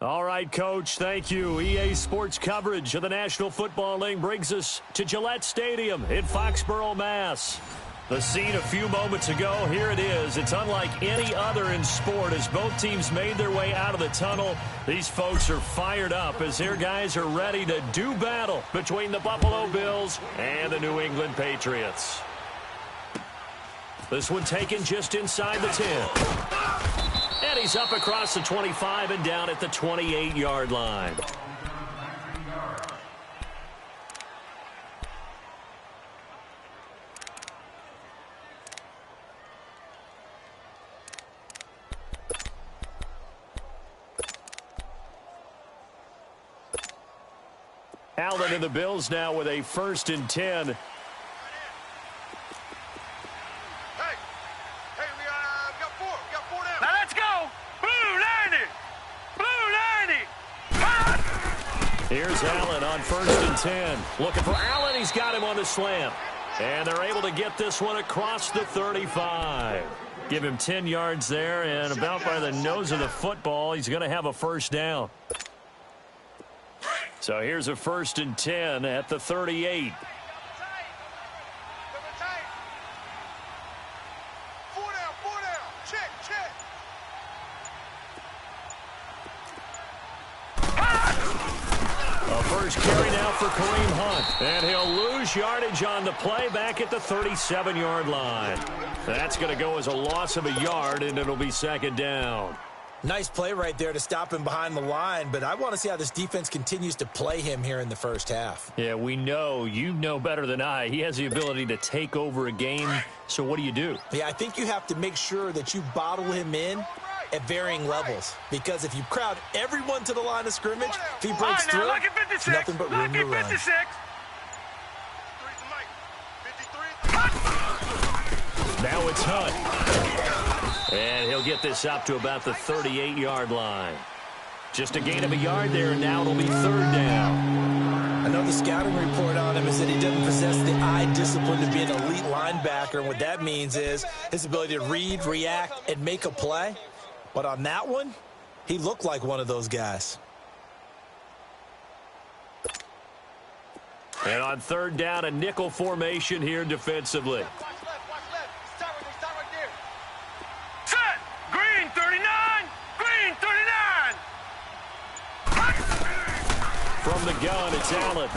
All right, Coach, thank you. EA Sports coverage of the National Football League brings us to Gillette Stadium in Foxborough, Mass. The scene a few moments ago, here it is. It's unlike any other in sport as both teams made their way out of the tunnel. These folks are fired up as their guys are ready to do battle between the Buffalo Bills and the New England Patriots. This one taken just inside the 10. And he's up across the 25 and down at the 28-yard line. Allen and the Bills now with a 1st and 10. Here's Allen on 1st and 10. Looking for Allen. He's got him on the slant. And they're able to get this one across the 35. Give him 10 yards there, and about by the nose of the football, he's going to have a 1st down. So here's a 1st and 10 at the 38. First carry now for Kareem Hunt. And he'll lose yardage on the play back at the 37-yard line. That's going to go as a loss of a yard, and it'll be 2nd down. Nice play right there to stop him behind the line, but I want to see how this defense continues to play him here in the first half. Yeah, we know. You know better than I. He has the ability to take over a game, so what do you do? Yeah, I think you have to make sure that you bottle him in at varying levels, because if you crowd everyone to the line of scrimmage, if he breaks through, it's nothing but room to run. Now it's Hunt. And he'll get this up to about the 38-yard line. Just a gain of a yard there, and now it'll be 3rd down. I know the scouting report on him is that he doesn't possess the eye discipline to be an elite linebacker, and what that means is his ability to read, react, and make a play. But on that one, he looked like one of those guys. And on 3rd down, a nickel formation here defensively. Set! Green 39! Green 39! From the gun, it's Allen.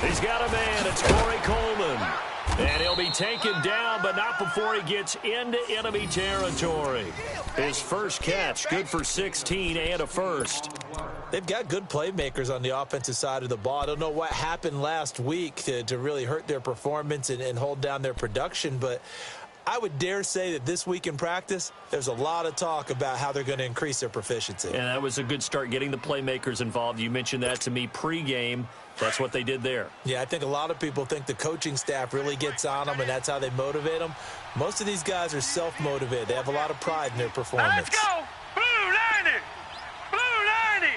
He's got a man. It's Corey Coleman. And he'll be taken down, but not before he gets into enemy territory. His first catch, good for 16 and a 1st. They've got good playmakers on the offensive side of the ball. I don't know what happened last week to really hurt their performance and hold down their production, but I would dare say that this week in practice, there's a lot of talk about how they're going to increase their proficiency. And that was a good start, getting the playmakers involved. You mentioned that to me pregame. That's what they did there. Yeah, I think a lot of people think the coaching staff really gets on them, and that's how they motivate them. Most of these guys are self-motivated. They have a lot of pride in their performance. Let's go! Blue 90! Blue 90!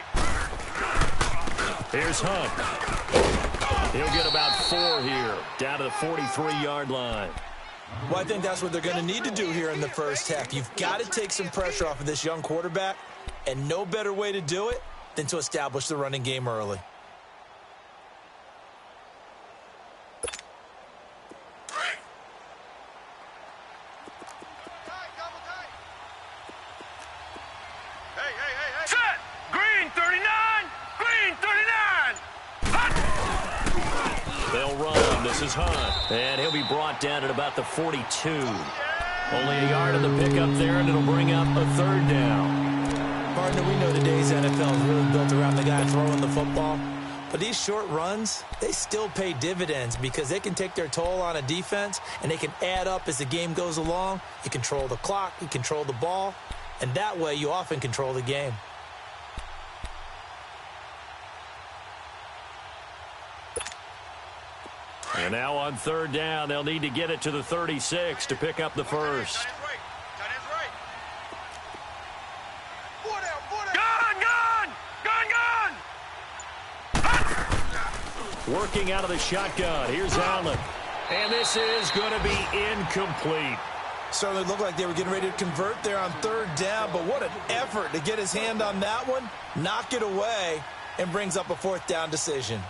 Here's Hunt. He'll get about 4 here, down to the 43-yard line. Well, I think that's what they're going to need to do here in the first half. You've got to take some pressure off of this young quarterback, and no better way to do it than to establish the running game early. Set! Green 39! Green 39! They'll run. This is Hunt. And he'll be brought down at about the 42. Only a yard on the pickup there, and it'll bring up a 3rd down. Partner, we know today's NFL is really built around the guy throwing the football. But these short runs, they still pay dividends because they can take their toll on a defense, and they can add up as the game goes along. You control the clock, you control the ball, and that way you often control the game. And now on 3rd down, they'll need to get it to the 36 to pick up the 1st. Working out of the shotgun. Here's Allen. And this is going to be incomplete. Certainly looked like they were getting ready to convert there on third down, but what an effort to get his hand on that one, knock it away, and brings up a fourth down decision.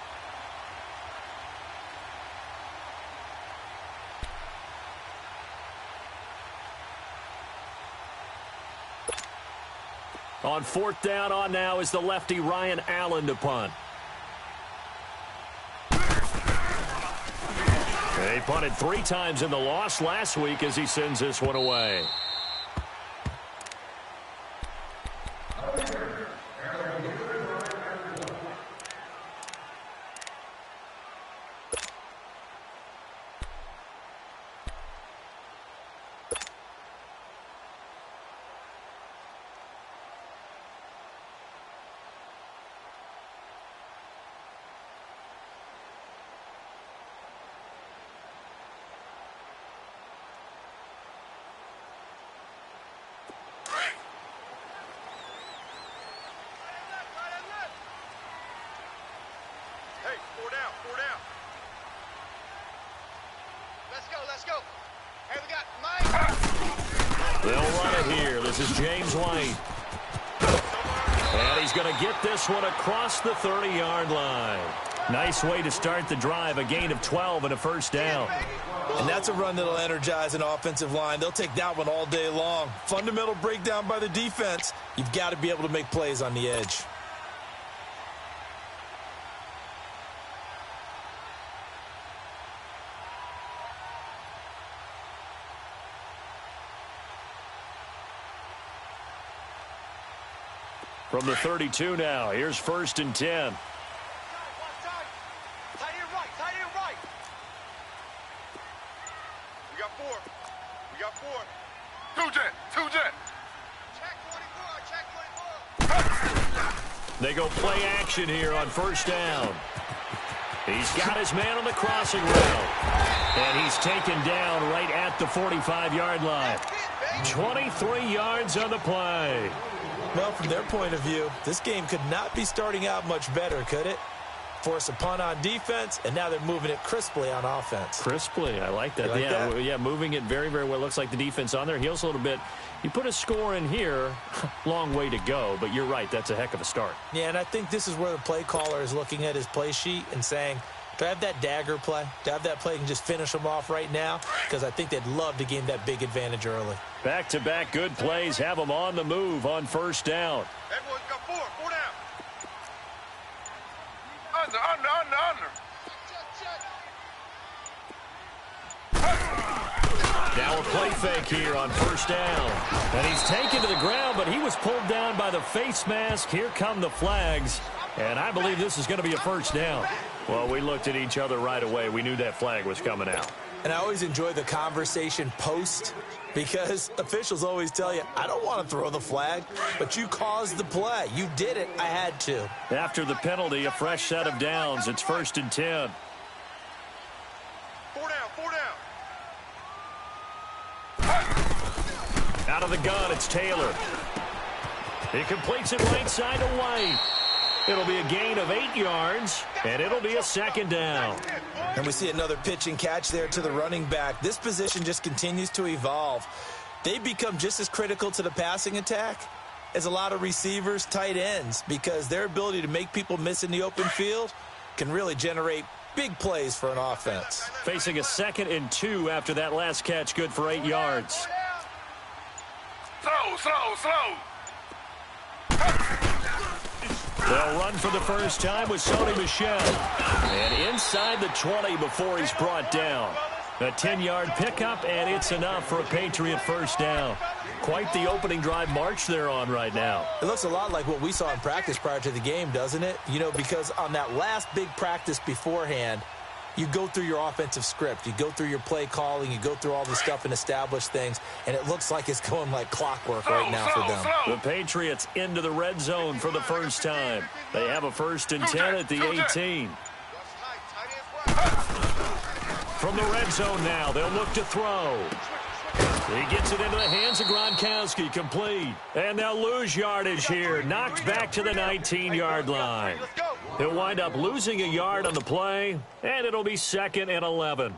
On fourth down on now is the lefty Ryan Allen to punt. He punted 3 times in the loss last week as he sends this one away. Let's go. Hey, we got Mike. They'll run it here. This is James White. And he's going to get this one across the 30-yard line. Nice way to start the drive, a gain of 12 and a first down. And that's a run that'll energize an offensive line. They'll take that one all day long. Fundamental breakdown by the defense. You've got to be able to make plays on the edge. From the 32 now, here's 1st and 10. Tight end right. We got 4. Two jet. Check 24. They go play action here on 1st down. He's got his man on the crossing route. And he's taken down right at the 45-yard line. 23 yards on the play. Well, from their point of view, this game could not be starting out much better, could it? Force a punt on defense, and now they're moving it crisply on offense. Crisply, I like that. Yeah, moving it very, very well. Looks like the defense on their heels a little bit. You put a score in here, long way to go, but you're right, that's a heck of a start. Yeah, and I think this is where the play caller is looking at his play sheet and saying, do I have that dagger play? Do I have that play and just finish them off right now? Because I think they'd love to gain that big advantage early. Back-to-back good plays have them on the move on 1st down. Everyone's got 4 down. Under. Now a play fake here on 1st down. And he's taken to the ground, but he was pulled down by the face mask. Here come the flags. And I believe this is going to be a 1st down. Well, we looked at each other right away. We knew that flag was coming out. And I always enjoy the conversation post because officials always tell you, I don't want to throw the flag, but you caused the play. You did it. I had to. After the penalty, a fresh set of downs. It's 1st and 10. 4 down. Out of the gun, it's Taylor. He completes it right side to White. It'll be a gain of 8 yards, and it'll be a 2nd down. And we see another pitch and catch there to the running back. This position just continues to evolve. They become just as critical to the passing attack as a lot of receivers, tight ends, because their ability to make people miss in the open field can really generate big plays for an offense. Facing a 2nd and 2 after that last catch, good for 8 yards. Slow. They'll run for the first time with Sony Michel. And inside the 20 before he's brought down. A 10-yard pickup, and it's enough for a Patriot 1st down. Quite the opening drive march they're on right now. It looks a lot like what we saw in practice prior to the game, doesn't it? You know, because on that last big practice beforehand, you go through your offensive script. You go through your play calling. You go through all the stuff and establish things, and it looks like it's going like clockwork right now for them. The Patriots into the red zone for the first time. They have a 1st and 10 at the 18. From the red zone now, they'll look to throw. He gets it into the hands of Gronkowski, complete. And they'll lose yardage here, knocked back to the 19-yard line. He'll wind up losing a yard on the play, and it'll be 2nd and 11.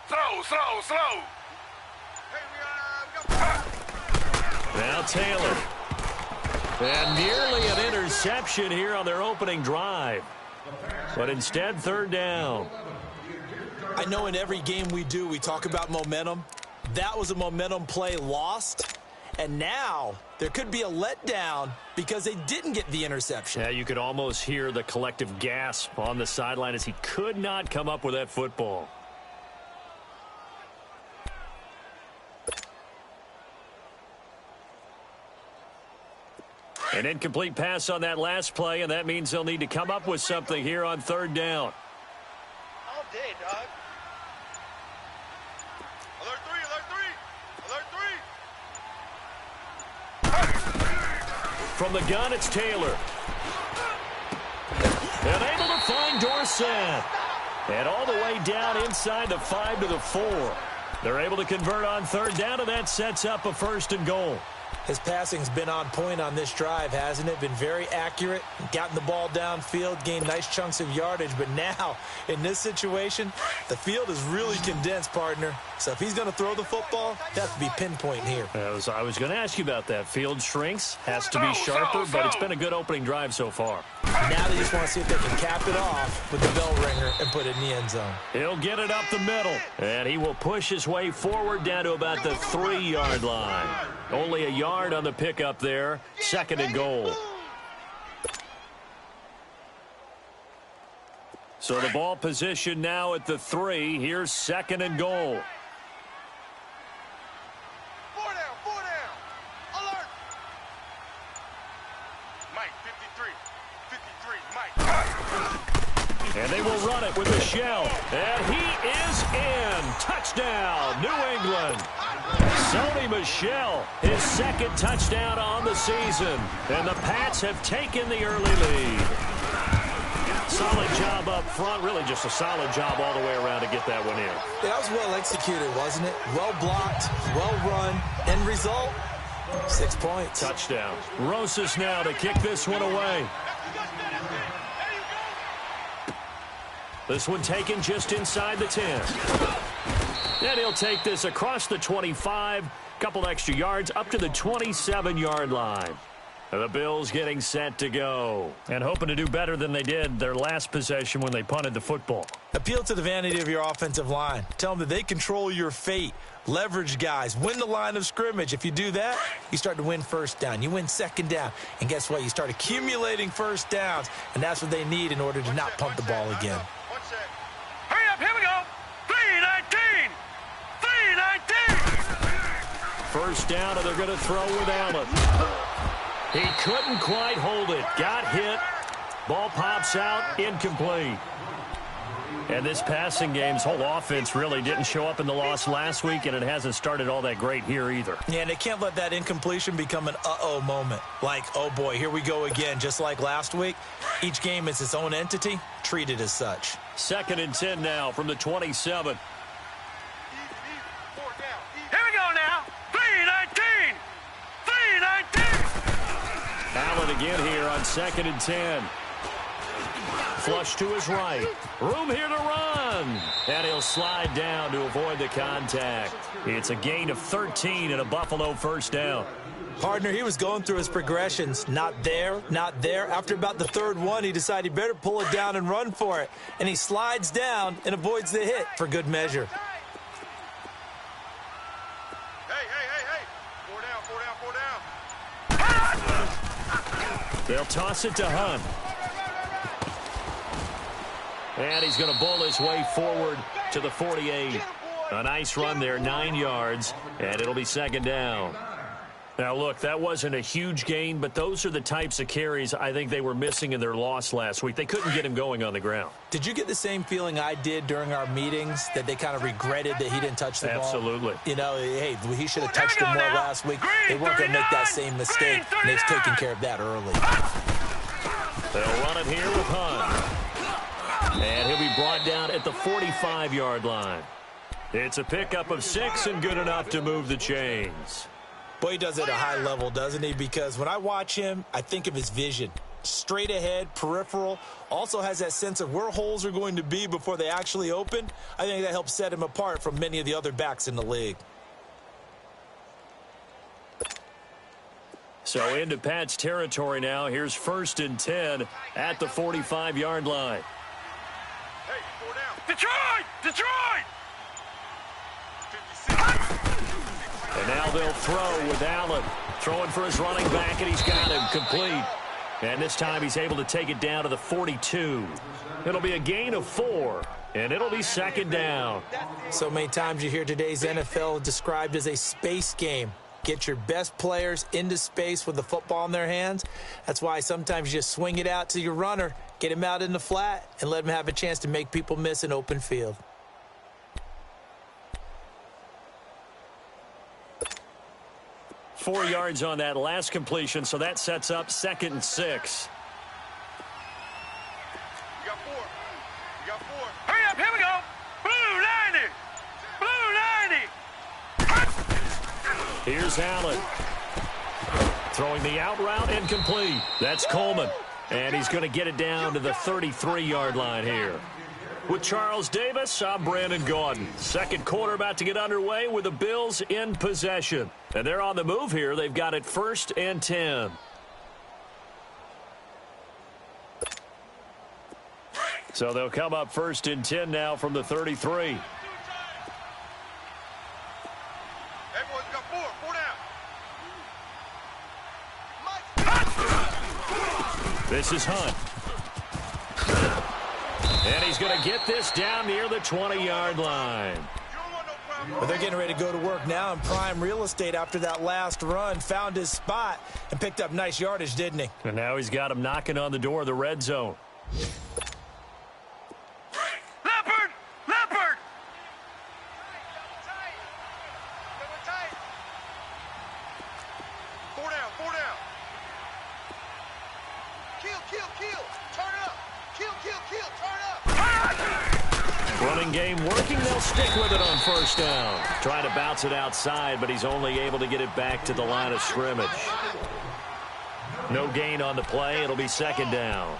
Slow. Hey, we got... Now Taylor. And nearly an interception here on their opening drive. But instead, third down. I know in every game we do, we talk about momentum. That was a momentum play lost. And now there could be a letdown because they didn't get the interception. Yeah, you could almost hear the collective gasp on the sideline as he could not come up with that football. An incomplete pass on that last play, and that means they'll need to come up with something here on third down. All day, dog. Alert three. From the gun, it's Taylor. And able to find Dorsett. And all the way down inside the 5 to the 4. They're able to convert on third down, and that sets up a 1st and goal. His passing's been on point on this drive, hasn't it? Been very accurate, gotten the ball downfield, gained nice chunks of yardage. But now, in this situation, the field is really condensed, partner. So if he's going to throw the football, that has to be pinpoint here. I was going to ask you about that. Field shrinks, has to be sharper, but it's been a good opening drive so far. Now they just want to see if they can cap it off with the bell ringer and put it in the end zone. He'll get it up the middle, and he will push his way forward down to about the 3-yard line. Only a yard on the pickup there. 2nd and goal. So the ball position now at the 3. Here's 2nd and goal. 4 down. Alert. Mike, 53, Mike. And they will run it with Michelle. And he is in. Touchdown, New England. Sony Michel, his 2nd touchdown on the season. And the Pats have taken the early lead. Solid job up front. Really just a solid job all the way around to get that one in. Yeah, that was well executed, wasn't it? Well blocked, well run. End result, 6 points. Touchdown. Rosas now to kick this one away. This one taken just inside the 10. And he'll take this across the 25, couple extra yards up to the 27-yard line. The Bills getting set to go and hoping to do better than they did their last possession when they punted the football. Appeal to the vanity of your offensive line. Tell them that they control your fate. Leverage guys. Win the line of scrimmage. If you do that, you start to win 1st down. You win 2nd down. And guess what? You start accumulating 1st downs. And that's what they need in order to not pump the ball again. Hurry up, here we go. 3-19. 1st down, and they're going to throw with Allen. He couldn't quite hold it. Got hit. Ball pops out. Incomplete. And this passing game's whole offense really didn't show up in the loss last week, and it hasn't started all that great here either. Yeah, and they can't let that incompletion become an uh-oh moment. Like, oh boy, here we go again, just like last week. Each game is its own entity, treated as such. 2nd and 10 now from the 27. Here we go now. 3-19. Allen again here on 2nd and 10. Flush to his right. Room here to run. And he'll slide down to avoid the contact. It's a gain of 13 and a Buffalo 1st down. Partner, he was going through his progressions. Not there, not there. After about the 3rd one, he decided he better pull it down and run for it. And he slides down and avoids the hit for good measure. Hey. 4 down. They'll toss it to Hunt. And he's going to bull his way forward to the 48. A nice run there, 9 yards, and it'll be 2nd down. Now, look, that wasn't a huge gain, but those are the types of carries I think they were missing in their loss last week. They couldn't get him going on the ground. Did you get the same feeling I did during our meetings, that they kind of regretted that he didn't touch the ball? Absolutely. You know, hey, he should have touched it more last week. They weren't going to make that same mistake, and they've taken care of that early. They'll run it here with Hunt. And he'll be brought down at the 45-yard line. It's a pickup of 6 and good enough to move the chains. Boy, he does it at a high level, doesn't he? Because when I watch him, I think of his vision. straight ahead, peripheral, also has that sense of where holes are going to be before they actually open. I think that helps set him apart from many of the other backs in the league. So into Pat's territory now. Here's 1st and 10 at the 45-yard line. Hey, 4 down. Detroit! Detroit! 56. And now they'll throw with Allen. Throwing for his running back, and he's got him complete. And this time he's able to take it down to the 42. It'll be a gain of 4, and it'll be 2nd down. So many times you hear today's NFL described as a space game. Get your best players into space with the football in their hands. That's why sometimes you just swing it out to your runner, get him out in the flat, and let him have a chance to make people miss an open field. Four yards on that last completion, so that sets up 2nd and 6. You got 4. You got 4. Hurry up, here we go! Blue 90! Blue 90! Here's Allen. Throwing the out route, incomplete. That's Coleman. And he's going to get it down to the 33-yard line here. With Charles Davis, I'm Brandon Gaudin. Second quarter about to get underway with the Bills in possession. And they're on the move here. They've got it 1st and 10. So they'll come up 1st and 10 now from the 33. Everyone's got 4. 4 down. This is Hunt. And he's going to get this down near the 20-yard line. But they're getting ready to go to work now in prime real estate after that last run. Found his spot and picked up nice yardage, didn't he? And now he's got him knocking on the door of the red zone. Leopard! Leopard! Double tight. 4 down. 4 down. Kill. Turn up. Kill. Turn up. Running game working. They'll stick with it on 1st down. Trying to bounce it outside, but he's only able to get it back to the line of scrimmage. No gain on the play. It'll be 2nd down.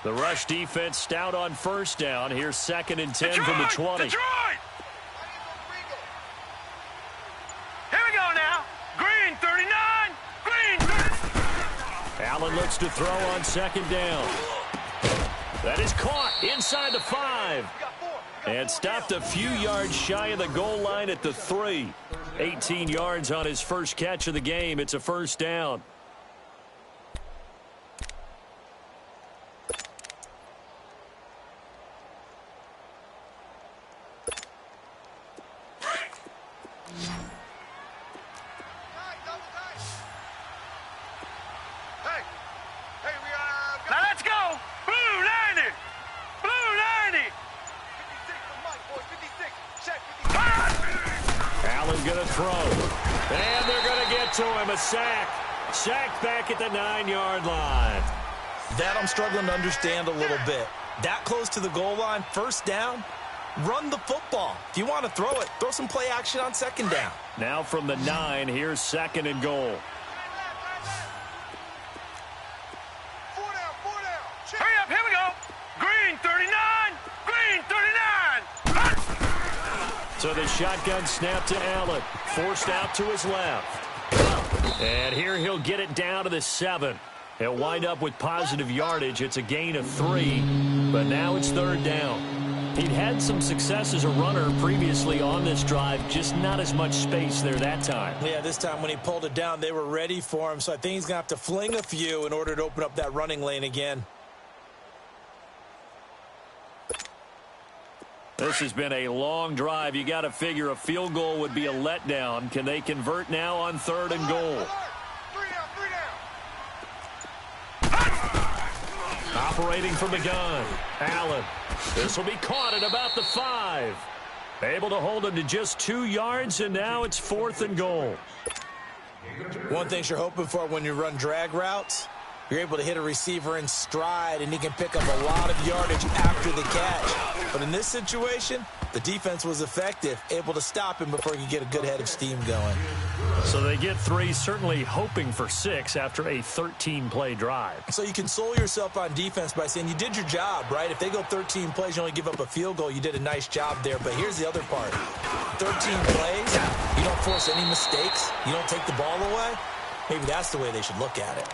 The rush defense stout on 1st down. Here's 2nd and 10 from the 20. Detroit! Here we go now. Green 39. Green 39. Allen looks to throw on 2nd down. That is caught inside the 5. And stopped a few yards shy of the goal line at the 3. 18 yards on his first catch of the game. It's a 1st down. Now let's go. Blue 90. Blue 90. 56. Check. 56. Allen going to throw. And they're going to get to him. A sack. Sacked back at the 9-yard line. That I'm struggling to understand a little bit. That close to the goal line, 1st down, run the football. If you want to throw it, throw some play action on 2nd down. Now from the 9, here's 2nd and goal. 4 down. Check. Hurry up, here we go. Green 39. Green 39. So the shotgun snap to Allen. Forced out to his left. And here he'll get it down to the 7. He'll wind up with positive yardage. It's a gain of 3. But now it's 3rd down. He'd had some success as a runner previously on this drive, just not as much space there that time. Yeah, this time when he pulled it down, they were ready for him. So I think he's going to have to fling a few in order to open up that running lane again. This has been a long drive. You got to figure a field goal would be a letdown. Can they convert now on 3rd and goal? 3 down. Operating from the gun. Allen. This will be caught at about the 5. Able to hold him to just 2 yards, and now it's 4th and goal. One thing you're hoping for when you run drag routes, you're able to hit a receiver in stride, and he can pick up a lot of yardage after the catch. But in this situation, the defense was effective, able to stop him before he could get a good head of steam going. So they get 3, certainly hoping for 6 after a 13-play drive. So you console yourself on defense by saying you did your job, right? If they go 13 plays, you only give up a field goal, you did a nice job there. But here's the other part. 13 plays, you don't force any mistakes, you don't take the ball away. Maybe that's the way they should look at it.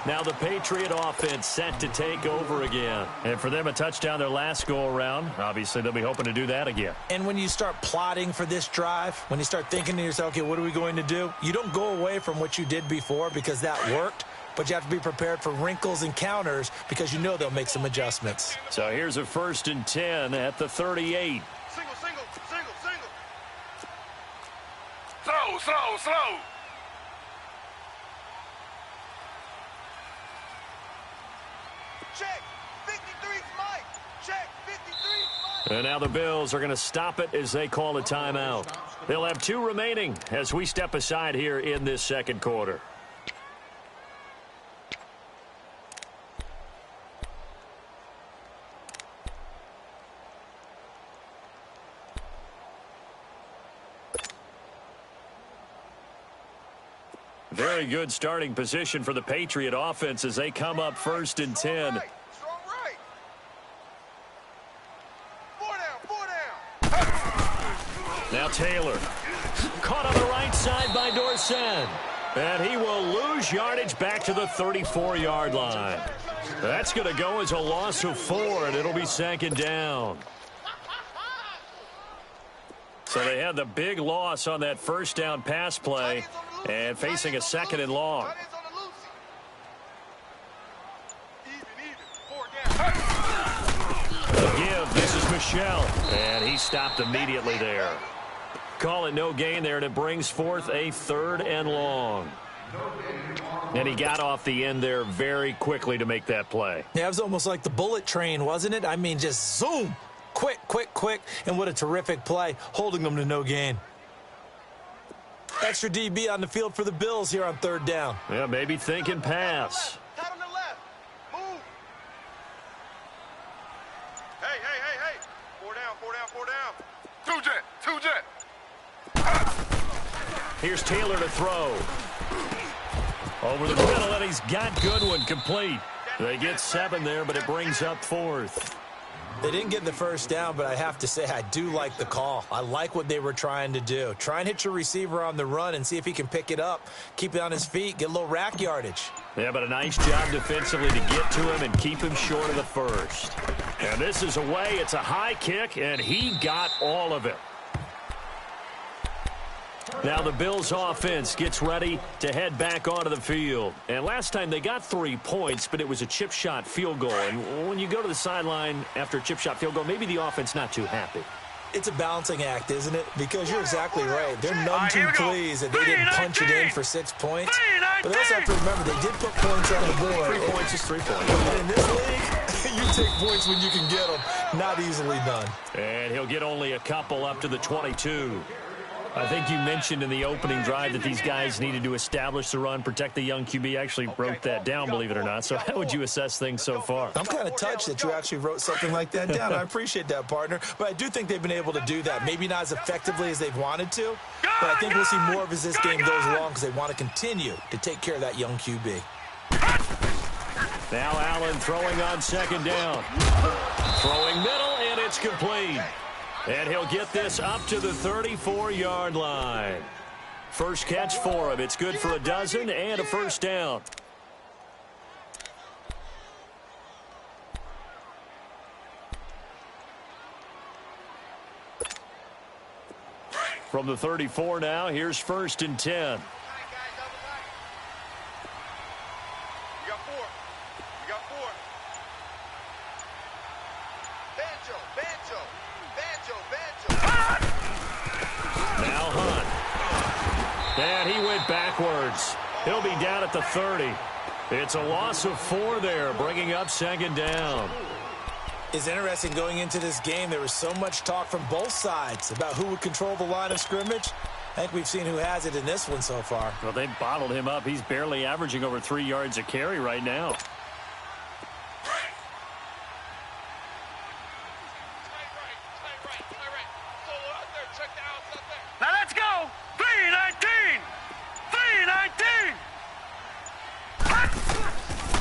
Now the Patriot offense set to take over again. And for them, a touchdown their last go-around. Obviously, they'll be hoping to do that again. And when you start plotting for this drive, when you start thinking to yourself, okay, what are we going to do? You don't go away from what you did before because that worked, but you have to be prepared for wrinkles and counters because you know they'll make some adjustments. So here's a 1st and 10 at the 38. Single, single, single, single. Slow, slow, slow. Check. 53's Mike. Check. 53's Mike. And now the Bills are going to stop it as they call a timeout. They'll have 2 remaining as we step aside here in this second quarter. Very good starting position for the Patriot offense as they come up 1st and 10. Strong right. 4 down, 4 down. Now Taylor. Caught on the right side by Dorsett. And he will lose yardage back to the 34-yard line. That's going to go as a loss of 4, and it'll be 2nd down. So they had the big loss on that 1st down pass play and facing a 2nd and long. Give, this is Michelle, and he stopped immediately there. Call it no gain there, and it brings forth a 3rd and long. And he got off the end there very quickly to make that play. Yeah, it was almost like the bullet train, wasn't it? I mean, just zoom. Quick, quick, quick, and what a terrific play, holding them to no gain. Extra DB on the field for the Bills here on 3rd down. Yeah, maybe thinking pass. Cut on the left. Move. Hey, hey, hey, hey. 4 down, 4 down, 4 down. 2 jet, 2 jet. Here's Taylor to throw. Over the middle, and he's got Goodwin complete. They get 7 there, but it brings up 4th. They didn't get the 1st down, but I have to say I do like the call. I like what they were trying to do. Try and hit your receiver on the run and see if he can pick it up, keep it on his feet, get a little rack yardage. Yeah, but a nice job defensively to get to him and keep him short of the 1st. And this is away. It's a high kick, and he got all of it. Now the Bills offense gets ready to head back onto the field. And last time they got 3 points, but it was a chip shot field goal. And when you go to the sideline after a chip shot field goal, maybe the offense not too happy. It's a balancing act, isn't it? Because you're exactly right. They're none too pleased that they didn't punch it in for 6 points. But they also have to remember they did put points on the board. 3 points is 3 points. But in this league, you take points when you can get them. Not easily done. And he'll get only a couple up to the 22. I think you mentioned in the opening drive that these guys needed to establish the run, protect the young QB. Actually wrote that down, believe it or not. So how would you assess things so far? I'm kind of touched that you actually wrote something like that down. I appreciate that, partner. But I do think they've been able to do that. Maybe not as effectively as they've wanted to, but I think we'll see more of as this game goes along because they want to continue to take care of that young QB. Now Allen throwing on 2nd down. Throwing middle, and it's complete. And he'll get this up to the 34-yard line. First catch for him. It's good for a dozen and a 1st down. From the 34 now, here's 1st and 10. And he went backwards. He'll be down at the 30. It's a loss of 4 there, bringing up 2nd down. It's interesting going into this game. There was so much talk from both sides about who would control the line of scrimmage. I think we've seen who has it in this one so far. Well, they bottled him up. He's barely averaging over 3 yards a carry right now. Now let's go. 3-19.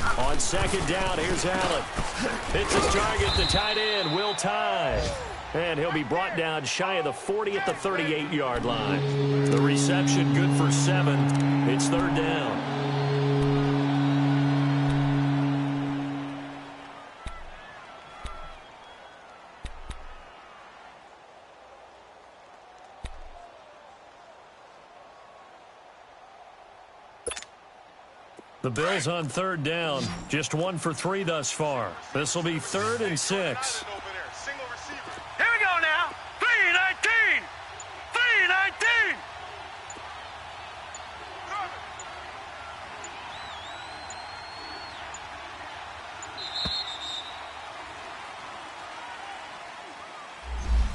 3-19. On second down, here's Allen. Hits his target, the tight end, Will Tye. And he'll be brought down shy of the 40 at the 38-yard line. The reception good for 7. It's third down. The Bills on third down, just 1 for 3 thus far. This will be 3rd and 6. Here we go now. 3-19. 3-19.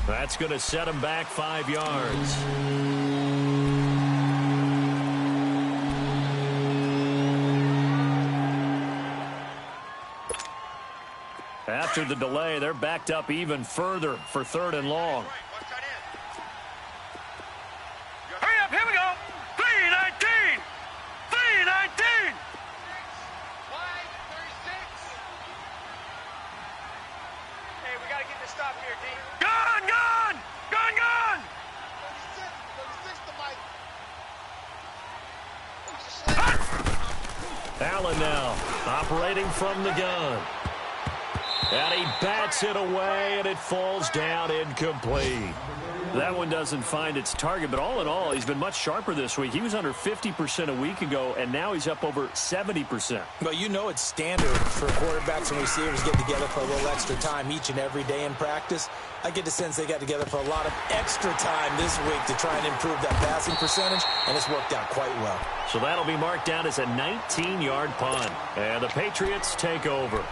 That's going to set him back 5 yards. After the delay, they're backed up even further for 3rd and long. Hurry up, here we go. 3-19. 3-19. Hey, we got to get this stop here, D. Gone, gone. Gone, gone. 36 the mic. Allen now operating from the gun. And he bats it away, and it falls down incomplete. That one doesn't find its target, but all in all, he's been much sharper this week. He was under 50% a week ago, and now he's up over 70%. Well, you know it's standard for quarterbacks and receivers getting together for a little extra time each and every day in practice. I get the sense they got together for a lot of extra time this week to try and improve that passing percentage, and it's worked out quite well. So that'll be marked down as a 19-yard punt. And the Patriots take over.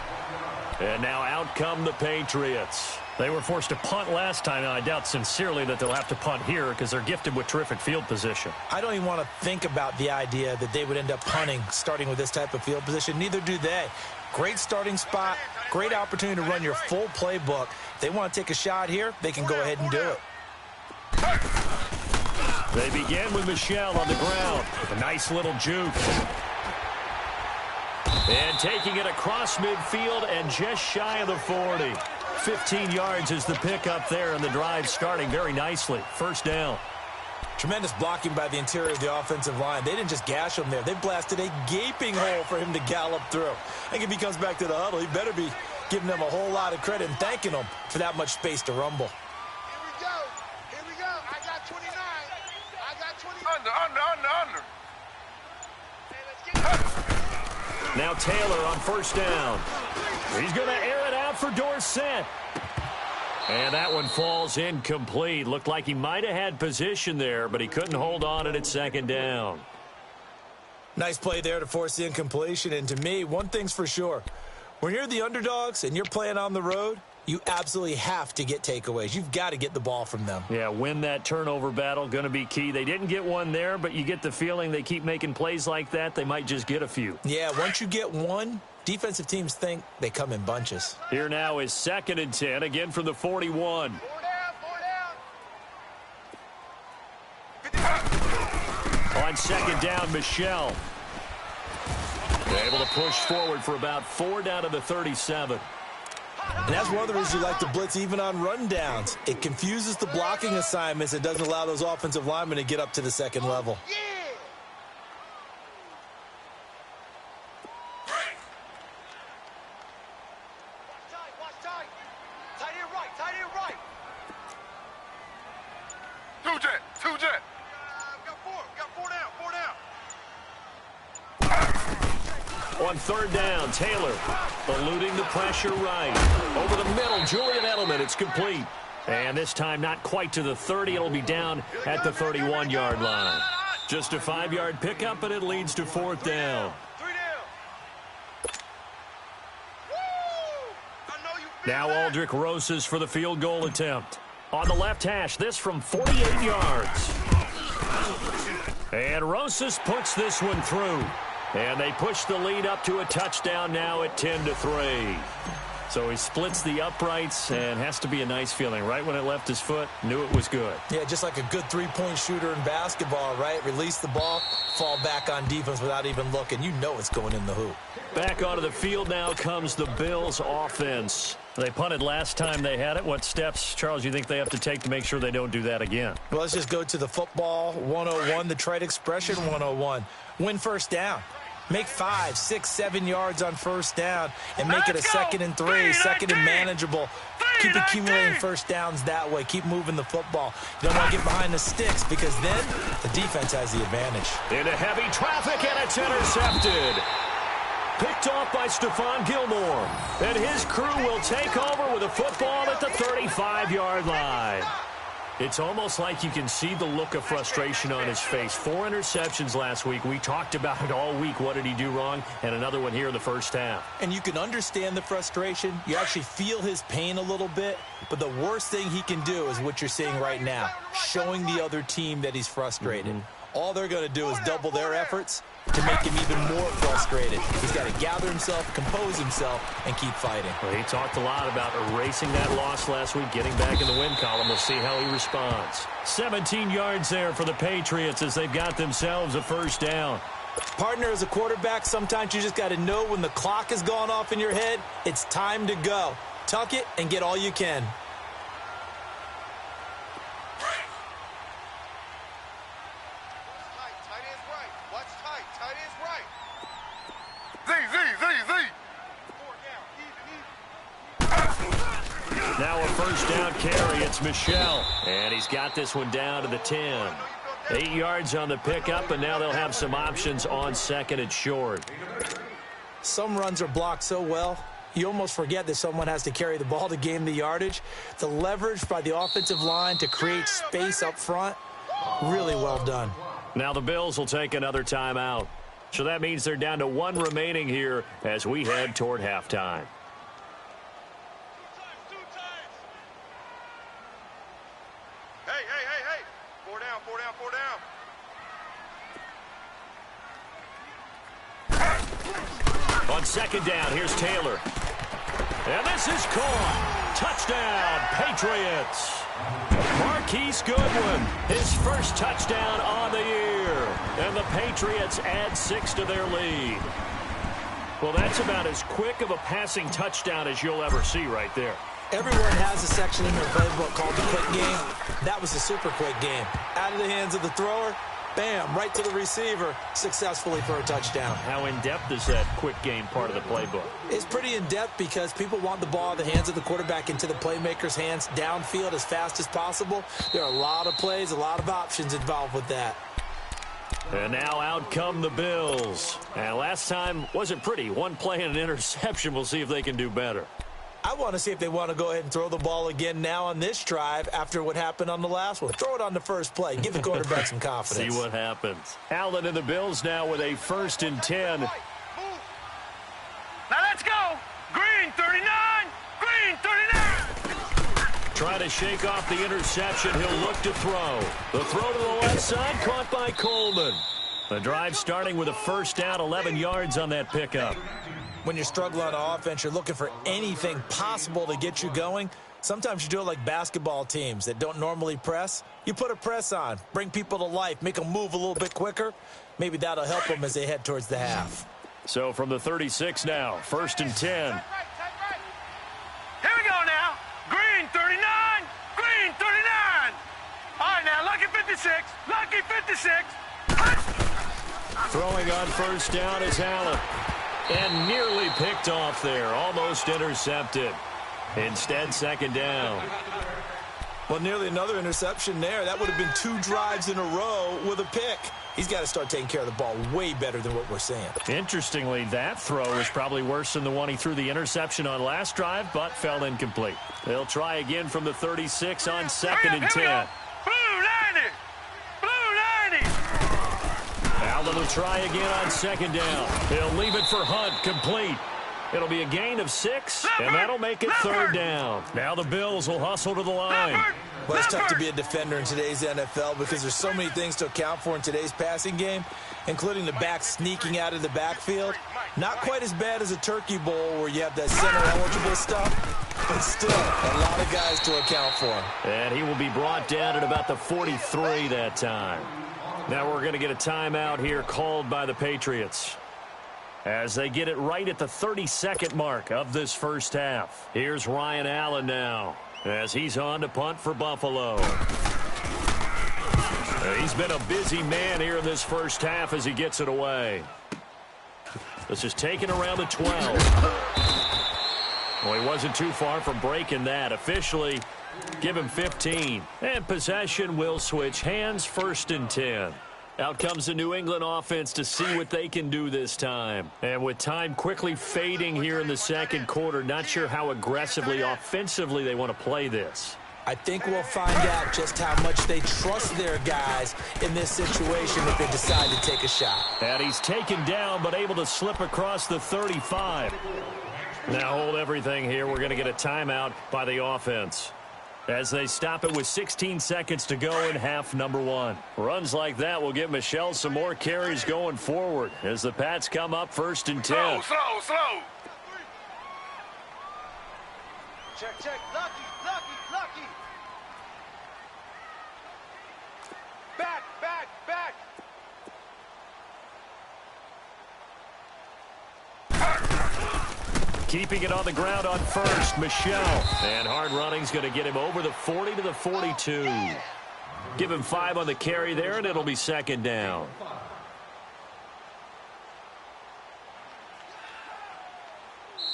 And now out come the Patriots. They were forced to punt last time, and I doubt sincerely that they'll have to punt here because they're gifted with terrific field position. I don't even want to think about the idea that they would end up punting starting with this type of field position. Neither do they. Great starting spot, great opportunity to run your full playbook. If they want to take a shot here, they can go ahead and do it. They begin with Michel on the ground. A nice little juke. And taking it across midfield and just shy of the 40. 15 yards is the pickup there, and the drive starting very nicely. First down. Tremendous blocking by the interior of the offensive line. They didn't just gash him there. They blasted a gaping hole for him to gallop through. I think if he comes back to the huddle, he better be giving them a whole lot of credit and thanking them for that much space to rumble. Here we go. Here we go. I got 29. I got 29. Under. Hey, let's get it. Now Taylor on first down. He's going to air it out for Dorsett. And that one falls incomplete. Looked like he might have had position there, but he couldn't hold on it at second down. Nice play there to force the incompletion. And to me, one thing's for sure. When you're the underdogs and you're playing on the road, you absolutely have to get takeaways. You've got to get the ball from them. Yeah, win that turnover battle, going to be key. They didn't get one there, but you get the feeling they keep making plays like that, they might just get a few. Yeah, once you get one, defensive teams think they come in bunches. Here now is 2nd and 10, again from the 41. 4 down. On second down, Michel. Able to push forward for about 4 down to the 37. And that's one of the reasons you like to blitz even on rundowns. It confuses the blocking assignments and doesn't allow those offensive linemen to get up to the second level. Yeah. Watch tight. Tight end right. Two jet. Got four down. On third down, Taylor eluding the pressure right. Over the middle, Julian Edelman, it's complete. And this time not quite to the 30. It'll be down at the 31-yard line. Just a 5-yard pickup, and it leads to 4th down. 3 down. Woo! I know you Now Aldrich Rosas for the field goal attempt. On the left hash, this from 48 yards. And Rosas puts this one through. And they push the lead up to a touchdown now at 10-3. So he splits the uprights, and has to be a nice feeling. Right when it left his foot, knew it was good. Yeah, just like a good three-point shooter in basketball, right? Release the ball, fall back on defense without even looking. You know it's going in the hoop. Back onto the field now comes the Bills offense. They punted last time they had it. What steps, Charles, you think they have to take to make sure they don't do that again? Well, let's just go to the football 101, the trade expression 101. Win first down. Make 5, 6, 7 yards on first down and make it a 2nd and 3, 2nd and manageable. Keep accumulating first downs that way. Keep moving the football. You don't want to get behind the sticks because then the defense has the advantage. Into heavy traffic, and it's intercepted. Picked off by Stephon Gilmore. And his crew will take over with a football at the 35-yard line. It's almost like you can see the look of frustration on his face. 4 interceptions last week. We talked about it all week. What did he do wrong? And another one here in the first half. And you can understand the frustration. You actually feel his pain a little bit. But the worst thing he can do is what you're seeing right now, showing the other team that he's frustrated. All they're going to do is double their efforts to make him even more frustrated. He's got to gather himself, compose himself, and keep fighting. Well, he talked a lot about erasing that loss last week, getting back in the win column. We'll see how he responds. 17 yards there for the Patriots as they've got themselves a first down. Partner, as a quarterback, sometimes you just got to know when the clock has gone off in your head, it's time to go. Tuck it and get all you can. Now a first down carry. It's Michel. And he's got this one down to the 10. 8 yards on the pickup, and now they'll have some options on 2nd and short. Some runs are blocked so well, you almost forget that someone has to carry the ball to gain the yardage. The leverage by the offensive line to create space up front, really well done. Now the Bills will take another timeout. So that means they're down to 1 remaining here as we head toward halftime. Hey. 4 down. On 2nd down, here's Taylor. And this is caught. Touchdown, Patriots. Marquise Goodwin, his first touchdown on the year. And the Patriots add 6 to their lead. Well, that's about as quick of a passing touchdown as you'll ever see right there. Everyone has a section in their playbook called the quick game. That was a super quick game. Out of the hands of the thrower, bam, right to the receiver, successfully for a touchdown. How in-depth is that quick game part of the playbook? It's pretty in-depth because people want the ball in the hands of the quarterback into the playmaker's hands downfield as fast as possible. There are a lot of plays, a lot of options involved with that. And now out come the Bills. And last time wasn't pretty. 1 play and an interception. We'll see if they can do better. I want to see if they want to go ahead and throw the ball again now on this drive after what happened on the last one. Throw it on the first play. Give the quarterback some confidence. See what happens. Allen and the Bills now with a 1st and 10. Now let's go. Green 39. Green 39. Trying to shake off the interception. He'll look to throw. The throw to the left side caught by Coleman. The drive starting with a first down, 11 yards on that pickup. When you're struggling on offense, you're looking for anything possible to get you going. Sometimes you do it like basketball teams that don't normally press. You put a press on, bring people to life, make them move a little bit quicker. Maybe that'll help them as they head towards the half. So from the 36 now, 1st and 10. Here we go now. Green 39. Green 39. All right, now, lucky 56. Lucky 56. Throwing on first down is Allen. And nearly picked off there. Almost intercepted. Instead, 2nd down. Well, nearly another interception there. That would have been 2 drives in a row with a pick. He's got to start taking care of the ball way better than what we're seeing. Interestingly, that throw is probably worse than the one he threw the interception on last drive, but fell incomplete. They'll try again from the 36 on 2nd and 10. Blue 90. Blue 90. Allen will try again on 2nd down. He'll leave it for Hunt, complete. It'll be a gain of 6, and that'll make it third down. Now the Bills will hustle to the line. Well, it's tough to be a defender in today's NFL because there's so many things to account for in today's passing game, including the back sneaking out of the backfield. Not quite as bad as a turkey bowl where you have that center-eligible stuff, but still a lot of guys to account for. And he will be brought down at about the 43 that time. Now we're going to get a timeout here called by the Patriots as they get it right at the 32nd mark of this first half. Here's Ryan Allen now as he's on to punt for Buffalo. He's been a busy man here in this first half as he gets it away. This is taken around the 12. Well, he wasn't too far from breaking that. Officially, give him 15. And possession will switch hands, 1st and 10. Out comes the New England offense to see what they can do this time. And with time quickly fading here in the second quarter, not sure how aggressively, offensively they want to play this. I think we'll find out just how much they trust their guys in this situation if they decide to take a shot. And he's taken down but able to slip across the 35. Now hold everything here. We're going to get a timeout by the offense as they stop it with 16 seconds to go in half number 1. Runs like that will give Michel some more carries going forward as the Pats come up 1st and 10. Slow. Check. Lucky. Back. Keeping it on the ground on 1st, Michel. And hard running's going to get him over the 40 to the 42. Give him 5 on the carry there, and it'll be 2nd down.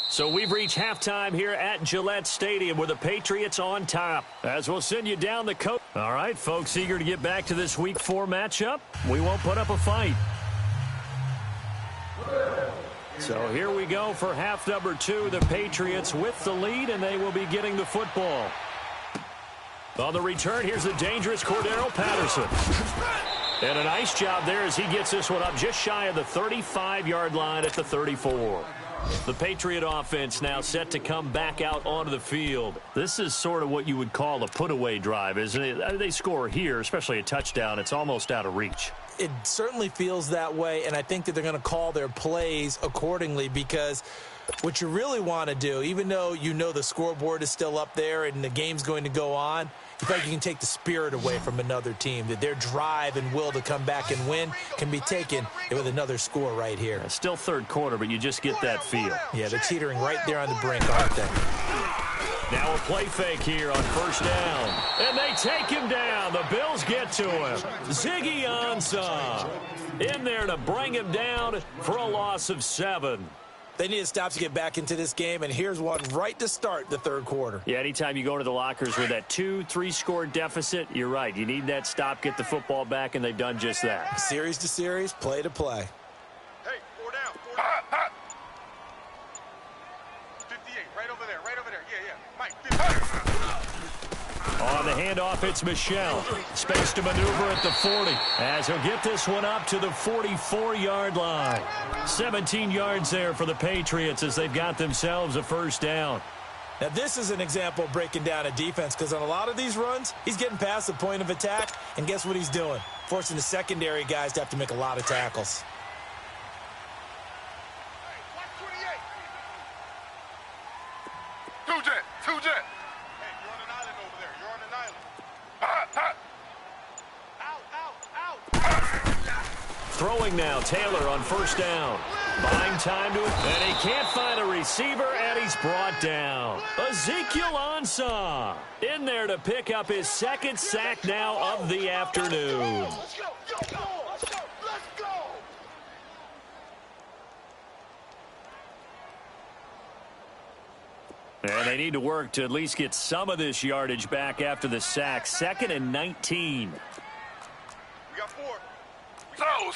So we've reached halftime here at Gillette Stadium with the Patriots on top. As we'll send you down the coast. All right, folks, eager to get back to this Week 4 matchup. We won't put up a fight. So here we go for half number 2. The Patriots with the lead, and they will be getting the football. On the return, here's the dangerous Cordero Patterson. And a nice job there as he gets this one up just shy of the 35-yard line at the 34. The Patriot offense now set to come back out onto the field. This is sort of what you would call a put-away drive, isn't it? They score here, especially a touchdown. It's almost out of reach. It certainly feels that way, and I think that they're going to call their plays accordingly because what you really want to do, even though you know the scoreboard is still up there and the game's going to go on, you feel like you can take the spirit away from another team, that their drive and will to come back and win can be taken with another score right here. It's still third quarter, but you just get that feel. Yeah, they're teetering right there on the brink, aren't they? Now a play fake here on 1st down. And they take him down. The Bills get to him. Ziggy Ansah in there to bring him down for a loss of 7. They need to stop to get back into this game, and here's one right to start the third quarter. Yeah, anytime you go to the lockers with that 2-3 score deficit, you're right. You need that stop, get the football back, and they've done just that. Series to series, play to play. Hey, 4 down. 58, right over there. Yeah. Mike, 58. On the handoff, it's Michel. Space to maneuver at the 40 as he'll get this one up to the 44-yard line. 17 yards there for the Patriots as they've got themselves a 1st down. Now, this is an example of breaking down a defense because on a lot of these runs, he's getting past the point of attack, and guess what he's doing? Forcing the secondary guys to have to make a lot of tackles. Two jet. Hey, you're on an island over there. You're on an island. Out. Throwing now, Taylor on 1st down. Buying time to it, and he can't find a receiver, and he's brought down. Ezekiel Ansah in there to pick up his 2nd sack now of the afternoon. Let's go. And they need to work to at least get some of this yardage back after the sack. 2nd and 19. We got 4. Slow.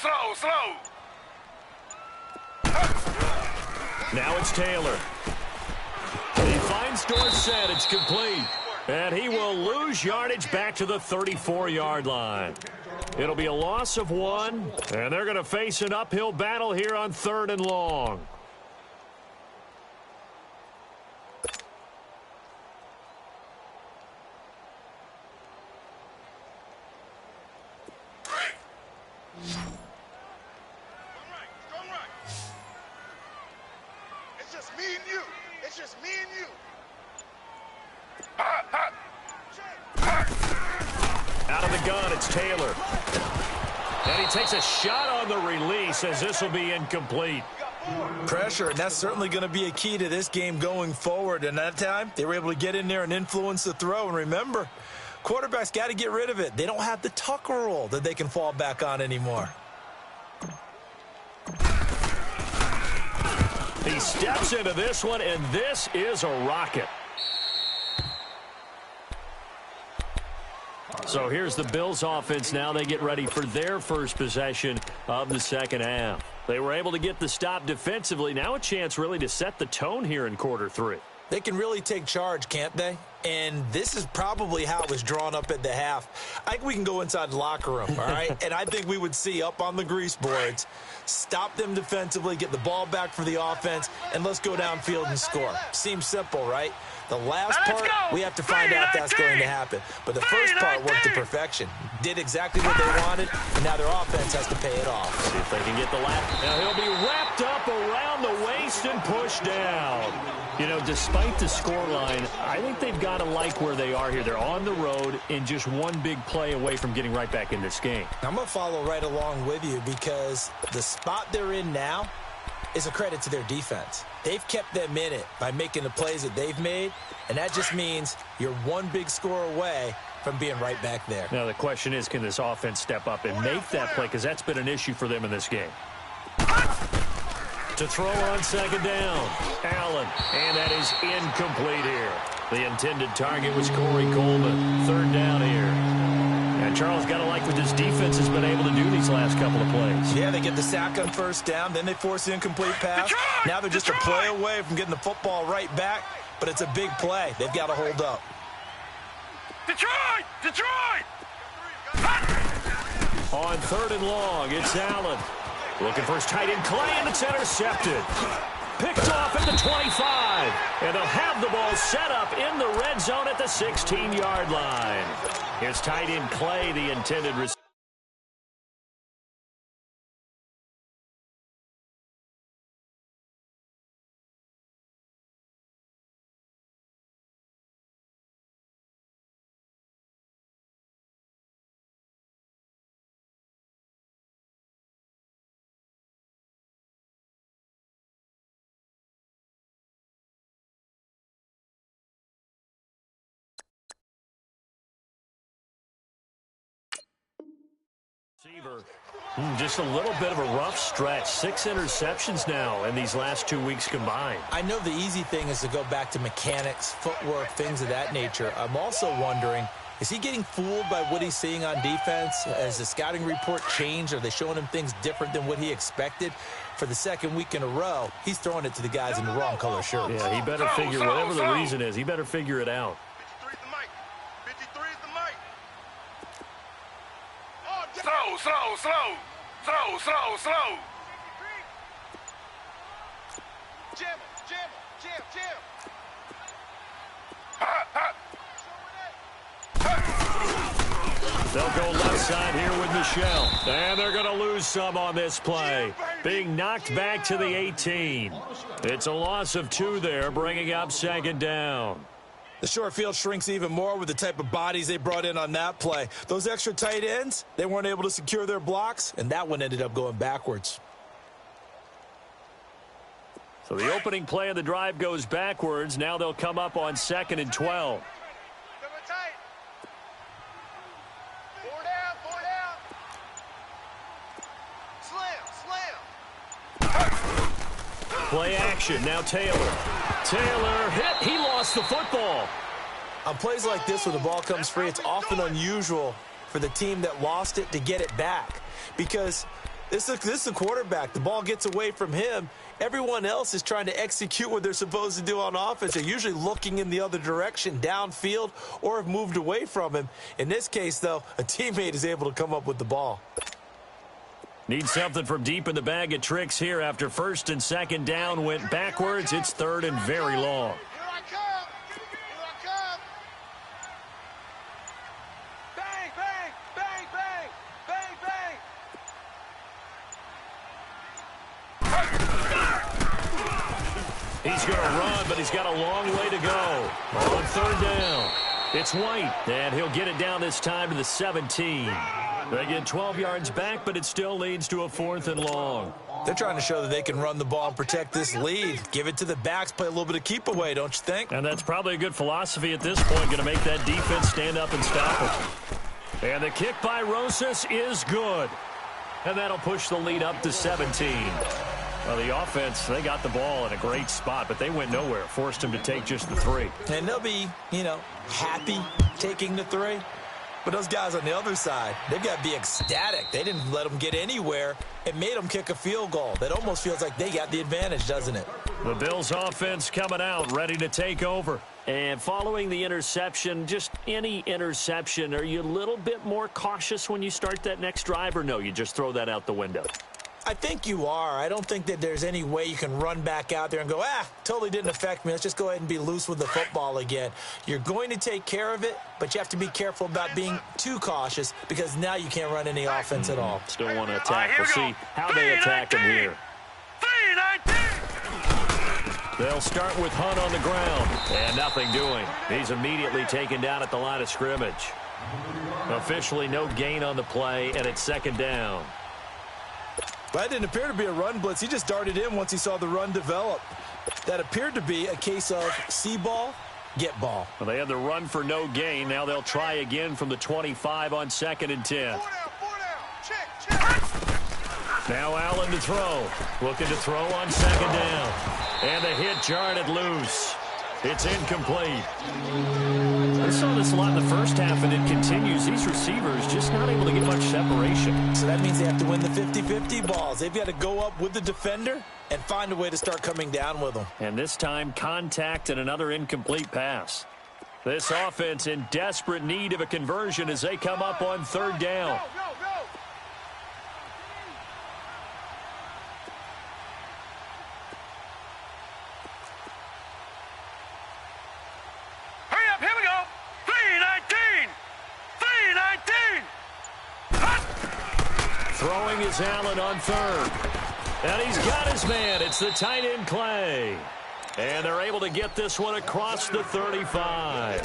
Now it's Taylor. He finds Dorsett. It's complete. And he will lose yardage back to the 34-yard line. It'll be a loss of 1, and they're going to face an uphill battle here on 3rd and long. just me and you. It's just me and you. Out of the gun, it's Taylor. And he takes a shot on the release as this will be incomplete. Pressure, and that's certainly going to be a key to this game going forward. And that time, they were able to get in there and influence the throw. And remember, quarterbacks got to get rid of it. They don't have the tuck rule that they can fall back on anymore. He steps into this one, and this is a rocket. So here's the Bills offense now. They get ready for their first possession of the second half. They were able to get the stop defensively. Now a chance really to set the tone here in quarter three. They can really take charge, can't they? And this is probably how it was drawn up at the half. I think we can go inside the locker room, all right? And I think we would see up on the grease boards, stop them defensively, get the ball back for the offense, and let's go downfield and score. Seems simple, right? The last part, we have to find out that's going to happen. But the first part worked to perfection. Did exactly what they wanted, and now their offense has to pay it off. See if they can get the lap. Now he'll be wrapped up around the waist and pushed down. You know, despite the scoreline, I think they've got to like where they are here. They're on the road and just one big play away from getting right back in this game. I'm going to follow right along with you because the spot they're in now is a credit to their defense. They've kept them in it by making the plays that they've made, and that just means you're one big score away from being right back there. Now the question is, can this offense step up and make that play? Because that's been an issue for them in this game. To throw on second down, Allen, and that is incomplete here. The intended target was Corey Coleman. Third down here. And Charles got to like what this defense has been able to do these last couple of plays. Yeah, they get the sack on first down, then they force the incomplete pass. Now they're just a play away from getting the football right back, but it's a big play. They've got to hold up. Detroit! Detroit! On third and long, it's Allen. Looking for his tight end, Clay, and it's intercepted. Picked off at the 25. And they'll have the ball set up in the red zone at the 16-yard line. Here's tight end Clay, the intended receiver. Just a little bit of a rough stretch. 6 interceptions now in these last 2 weeks combined. I know the easy thing is to go back to mechanics, footwork, things of that nature. I'm also wondering, is he getting fooled by what he's seeing on defense? Has the scouting report changed? Are they showing him things different than what he expected? For the second week in a row, he's throwing it to the guys in the wrong color shirts. Yeah, he better figure, whatever the reason is, he better figure it out. 53 is the mic. 53 is the mic. Slow. Jam him, jam. They'll go left side here with Michelle. And they're going to lose some on this play. Being knocked back to the 18. It's a loss of 2 there, bringing up second down. The short field shrinks even more with the type of bodies they brought in on that play. Those extra tight ends, they weren't able to secure their blocks, and that one ended up going backwards. So the opening play of the drive goes backwards. Now they'll come up on 2nd and 12. Double tight. 4 down. Slam. Play action. Now Taylor hit. He lost the football. On plays like this when the ball comes free, it's often unusual for the team that lost it to get it back. Because this is a quarterback. The ball gets away from him. Everyone else is trying to execute what they're supposed to do on offense. They're usually looking in the other direction, downfield, or have moved away from him. In this case, though, a teammate is able to come up with the ball. Need something from deep in the bag of tricks here after 1st and 2nd down went backwards. It's 3rd and very long. Here I come. Bang. He's going to run, but he's got a long way to go. On third down, it's White, and he'll get it down this time to the 17. They get 12 yards back, but it still leads to a 4th and long. They're trying to show that they can run the ball and protect this lead. Give it to the backs, play a little bit of keep away, don't you think? And that's probably a good philosophy at this point, going to make that defense stand up and stop it. And the kick by Rosas is good. And that'll push the lead up to 17. Well, the offense, they got the ball in a great spot, but they went nowhere. Forced them to take just the 3. And they'll be, happy taking the 3. But those guys on the other side, they've got to be ecstatic. They didn't let them get anywhere. It made them kick a field goal. That almost feels like they got the advantage, doesn't it? The Bills offense coming out, ready to take over. And following the interception, just any interception, are you a little bit more cautious when you start that next drive, or no, you just throw that out the window? I think you are. I don't think that there's any way you can run back out there and go, totally didn't affect me. Let's just go ahead and be loose with the football again. You're going to take care of it, but you have to be careful about being too cautious because now you can't run any offense at all. Still want to attack. We'll see how they attack him here. 3-19. They'll start with Hunt on the ground, and nothing doing. He's immediately taken down at the line of scrimmage. Officially no gain on the play, and it's 2nd down. That didn't appear to be a run blitz. He just darted in once he saw the run develop. That appeared to be a case of see ball, get ball. Well, they had the run for no gain. Now they'll try again from the 25 on 2nd and 10. 4 down. Check. Now Allen to throw. Looking to throw on 2nd down. And the hit jarred loose. It's incomplete. We saw this a lot in the first half, and it continues. These receivers just not able to get much separation. So that means they have to win the 50-50 balls. They've got to go up with the defender and find a way to start coming down with them. And this time, contact and another incomplete pass. This offense in desperate need of a conversion as they come up on 3rd down. Go. Hurry up, here we go. 3-19. 3-19. Throwing is Allen on 3rd. And he's got his man. It's the tight end Clay. And they're able to get this one across the 35.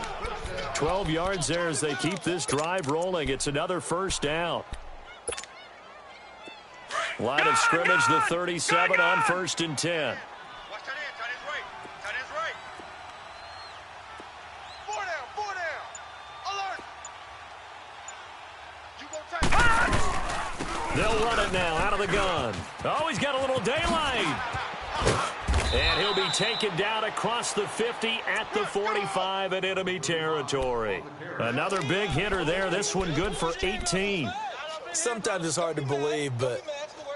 12 yards there as they keep this drive rolling. It's another 1st down. Line of scrimmage, the 37 on 1st and 10. Watch that end. Tight end's right. Tight end's right. 4 down. Alert. You go tight. They'll run it now out of the gun. Oh, he's got a little daylight. And he'll be taken down across the 50 at the 45 in enemy territory. Another big hitter there. This one good for 18. Sometimes it's hard to believe, but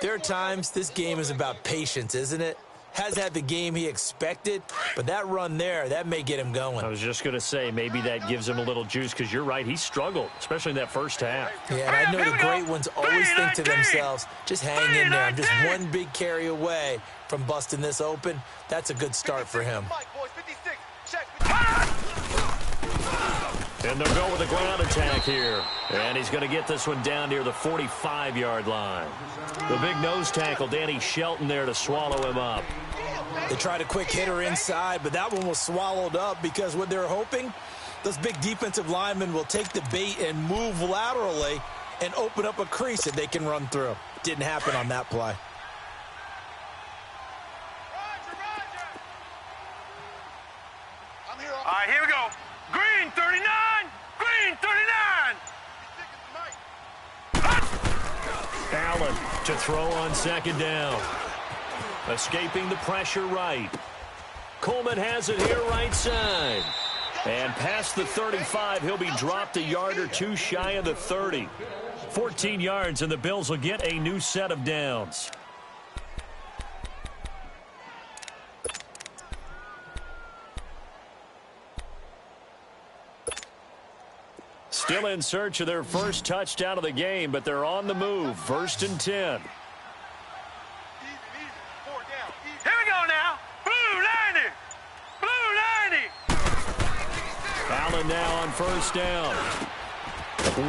there are times this game is about patience, isn't it? Has had the game he expected, but that run there, that may get him going. I was just going to say, maybe that gives him a little juice because you're right. He struggled, especially in that first half. Yeah, and I know the great ones always think to themselves, just hang in there. I'm just one big carry away from busting this open. That's a good start for him. Mike, boys, 56. Check. And they'll go with a ground attack here. And he's going to get this one down near the 45-yard line. The big nose tackle, Danny Shelton, there to swallow him up. They tried a quick hitter inside, but that one was swallowed up because what they're hoping, those big defensive linemen will take the bait and move laterally and open up a crease that they can run through. Didn't happen on that play. I'm here. All right, here we go. Green 39. Green 39. Allen to throw on 2nd down. Escaping the pressure right. Coleman has it here right side. And past the 35, he'll be dropped a yard or two shy of the 30. 14 yards, and the Bills will get a new set of downs. Still in search of their first touchdown of the game, but they're on the move. 1st and 10. Easy. 4 down. Easy. Here we go now. Blue 90. Blue 90. Allen now on 1st down.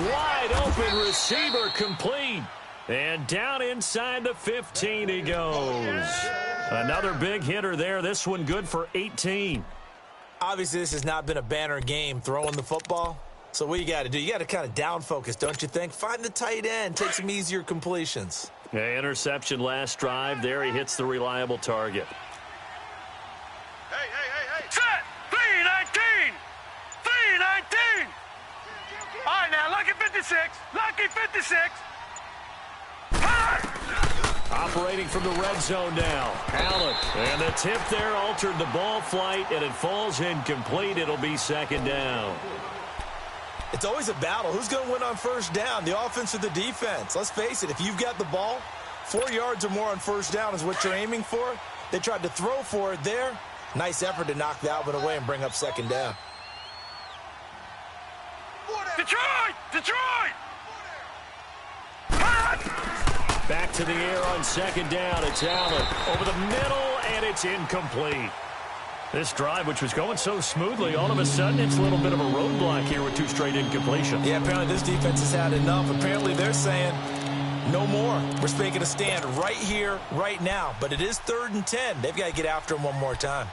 Wide open receiver complete. And down inside the 15 he goes. Another big hitter there. This one good for 18. Obviously, this has not been a banner game throwing the football. So what you got to do, you got to kind of down focus, don't you think? Find the tight end, take some easier completions. Yeah, interception last drive. There he hits the reliable target. Hey. Set! 3-19! 3-19! All right, now, lucky 56. Lucky 56. Operating from the red zone now. Allen. And the tip there altered the ball flight, and it falls incomplete. It'll be second down. It's always a battle. Who's going to win on first down, the offense or the defense? Let's face it, if you've got the ball, 4 yards or more on first down is what you're aiming for. They tried to throw for it there. Nice effort to knock that one away and bring up second down. Detroit! Back to the air on second down. It's Allen over the middle, and it's incomplete. This drive, which was going so smoothly, all of a sudden it's a little bit of a roadblock here with 2 straight incompletions. Yeah, apparently this defense has had enough. Apparently they're saying no more. We're making a stand right here, right now. But it is 3rd and 10. They've got to get after him one more time.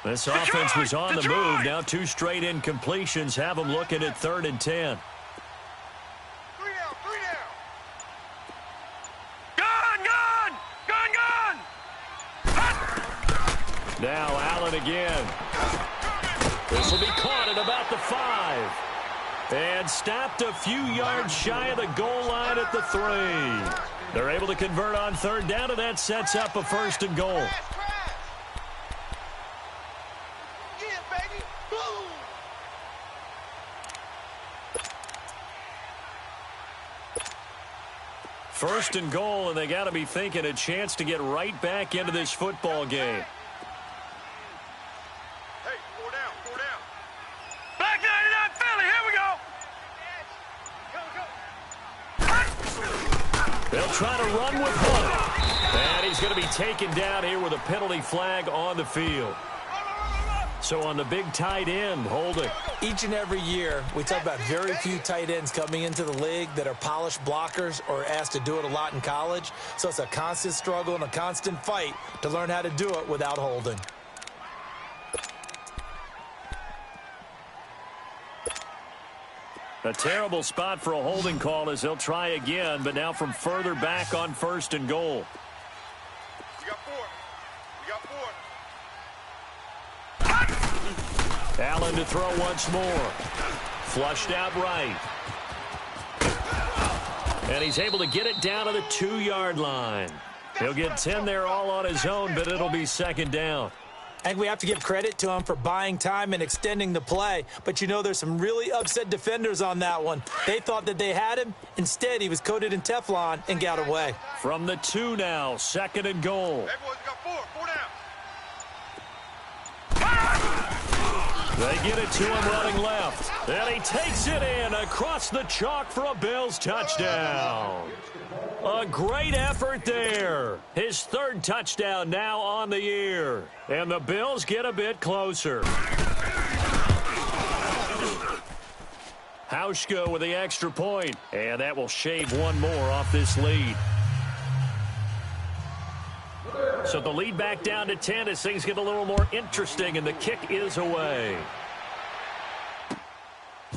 This offense was on the move. Now 2 straight incompletions have them looking at 3rd and 10. 3 down. Gun! Now Allen again. This will be caught at about the 5. And stopped a few yards shy of the goal line at the 3. They're able to convert on 3rd down, and that sets up a 1st and goal. First and goal, and they got to be thinking a chance to get right back into this football game. Hey, 4 down. Back 99 Philly, here we go. They'll try to run with Hunt. And he's going to be taken down here with a penalty flag on the field. So on the big tight end, holding. Each and every year, we talk about very few tight ends coming into the league that are polished blockers or asked to do it a lot in college. So it's a constant struggle and a constant fight to learn how to do it without holding. A terrible spot for a holding call as they'll try again, but now from further back on 1st and goal. We got 4. Allen to throw once more. Flushed out right. And he's able to get it down to the 2-yard line. He'll get 10 there all on his own, but it'll be second down. I think we have to give credit to him for buying time and extending the play. But, you know, there's some really upset defenders on that one. They thought that they had him. Instead, he was coated in Teflon and got away. From the 2 now, 2nd and goal. Hey, boys, got 4 down. They get it to him running left. And he takes it in across the chalk for a Bills touchdown. A great effort there. His 3rd touchdown now on the year. And the Bills get a bit closer. Hauschka with the extra point. And that will shave one more off this lead. So the lead back down to 10 as things get a little more interesting, and the kick is away.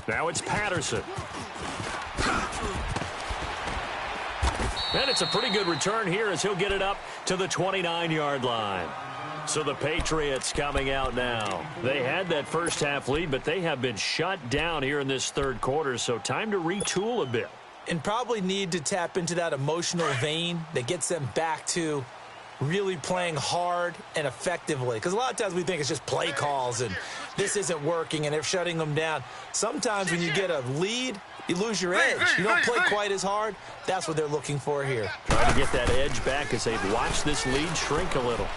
Now it's Patterson. And it's a pretty good return here as he'll get it up to the 29-yard line. So the Patriots coming out now. They had that first half lead, but they have been shut down here in this 3rd quarter, so time to retool a bit. And probably need to tap into that emotional vein that gets them back to really playing hard and effectively. Because a lot of times we think it's just play calls and this isn't working and they're shutting them down. Sometimes when you get a lead, you lose your edge. You don't play quite as hard. That's what they're looking for here. Trying to get that edge back as they've watched this lead shrink a little.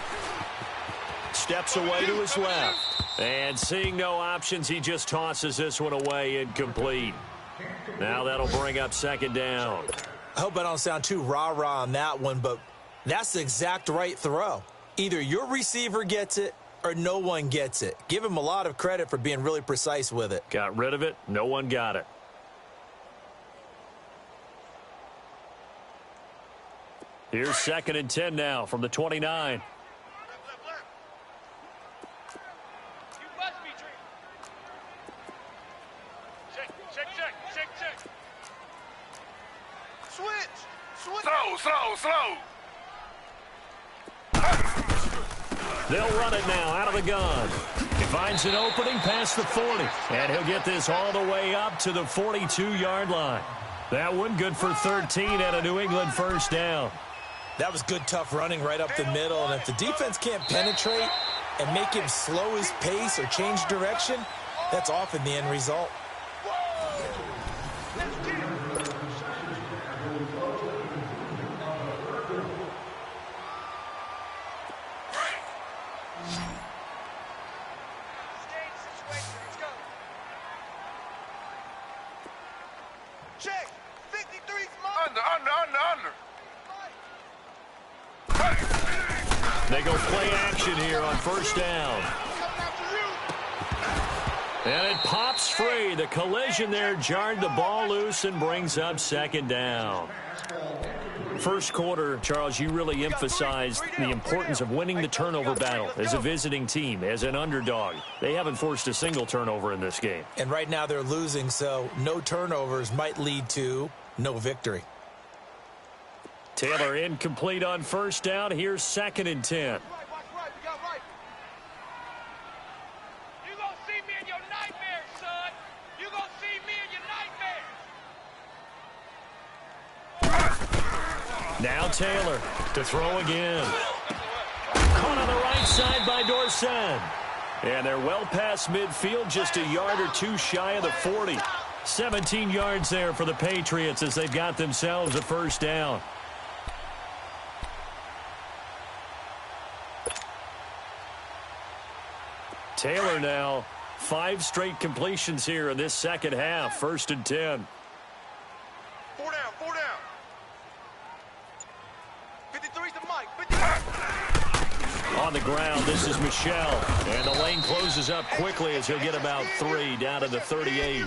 Steps away to his left. And seeing no options, he just tosses this one away, incomplete. Now that'll bring up second down. I hope I don't sound too rah-rah on that one, but that's the exact right throw. Either your receiver gets it or no one gets it. Give him a lot of credit for being really precise with it. Got rid of it. No one got it. Here's 2nd and 10 now from the 29. Slow. They'll run it now out of the gun. He finds an opening past the 40. And he'll get this all the way up to the 42-yard line. That one good for 13 and a New England first down. That was good, tough running right up the middle. And if the defense can't penetrate and make him slow his pace or change direction, that's often the end result. They go play action here on first down. And it pops free. The collision there jarred the ball loose and brings up 2nd down. First quarter, Charles, you really emphasized the importance of winning the turnover battle as a visiting team, as an underdog. They haven't forced a single turnover in this game. And right now they're losing, so no turnovers might lead to no victory. Taylor incomplete on first down. Here's 2nd and 10. You gonna see me in your nightmares, son. You gonna see me in your nightmares. Now Taylor to throw again. Caught on the right side by Dorsett. And they're well past midfield, just a yard or two shy of the 40. 17 yards there for the Patriots as they've got themselves a first down. Taylor now, 5 straight completions here in this second half. 1st and 10. 4 down. 53's the Mike. 53. On the ground, this is Michel. And the lane closes up quickly as he'll get about 3 down to the 38.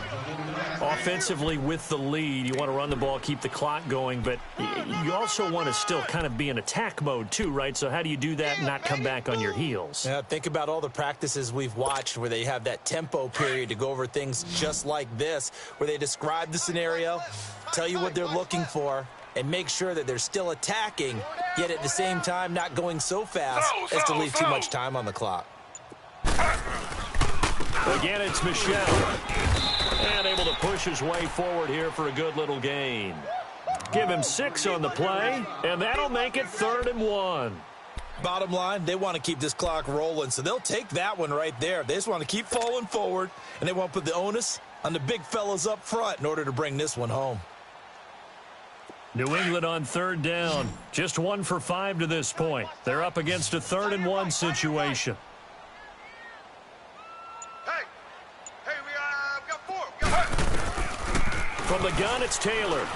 Offensively with the lead, you want to run the ball, keep the clock going, but you also want to still kind of be in attack mode too, right? So how do you do that and not come back on your heels? Yeah, think about all the practices we've watched where they have that tempo period to go over things just like this, where they describe the scenario, tell you what they're looking for, and make sure that they're still attacking, yet at the same time not going so fast as to leave too much time on the clock. Again, it's Michel. And able to push his way forward here for a good little gain. Give him 6 on the play, and that'll make it 3rd and 1. Bottom line, they want to keep this clock rolling, so they'll take that one right there. They just want to keep falling forward, and they want to put the onus on the big fellas up front in order to bring this one home. New England on 3rd down. Just 1 for 5 to this point. They're up against a 3rd and 1 situation. From the gun, it's Taylor.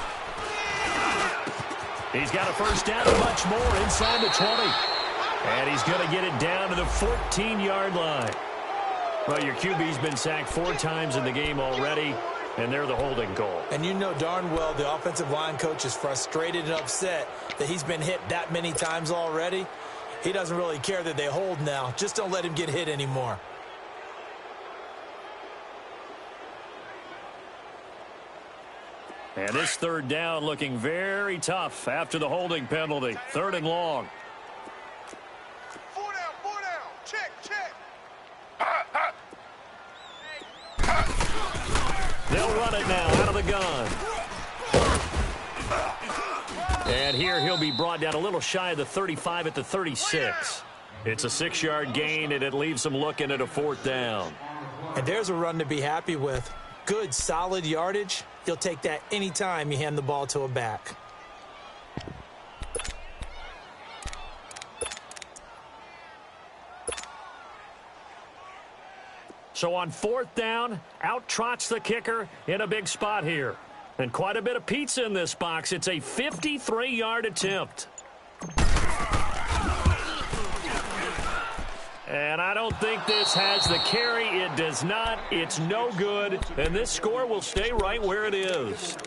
He's got a first down and much more inside the 20. And he's going to get it down to the 14-yard line. Well, your QB's been sacked 4 times in the game already, and they're the holding goal. And you know darn well the offensive line coach is frustrated and upset that he's been hit that many times already. He doesn't really care that they hold now. Just don't let him get hit anymore. And this 3rd down looking very tough after the holding penalty. 3rd and long. 4 down. Check. They'll run it now out of the gun. And here he'll be brought down a little shy of the 35 at the 36. It's a 6-yard gain, and it leaves them looking at a 4th down. And there's a run to be happy with. Good, solid yardage. You'll take that anytime you hand the ball to a back. So on 4th down, out trots the kicker in a big spot here. And quite a bit of pizza in this box. It's a 53-yard attempt. And I don't think this has the carry. It does not. It's no good. And this score will stay right where it is.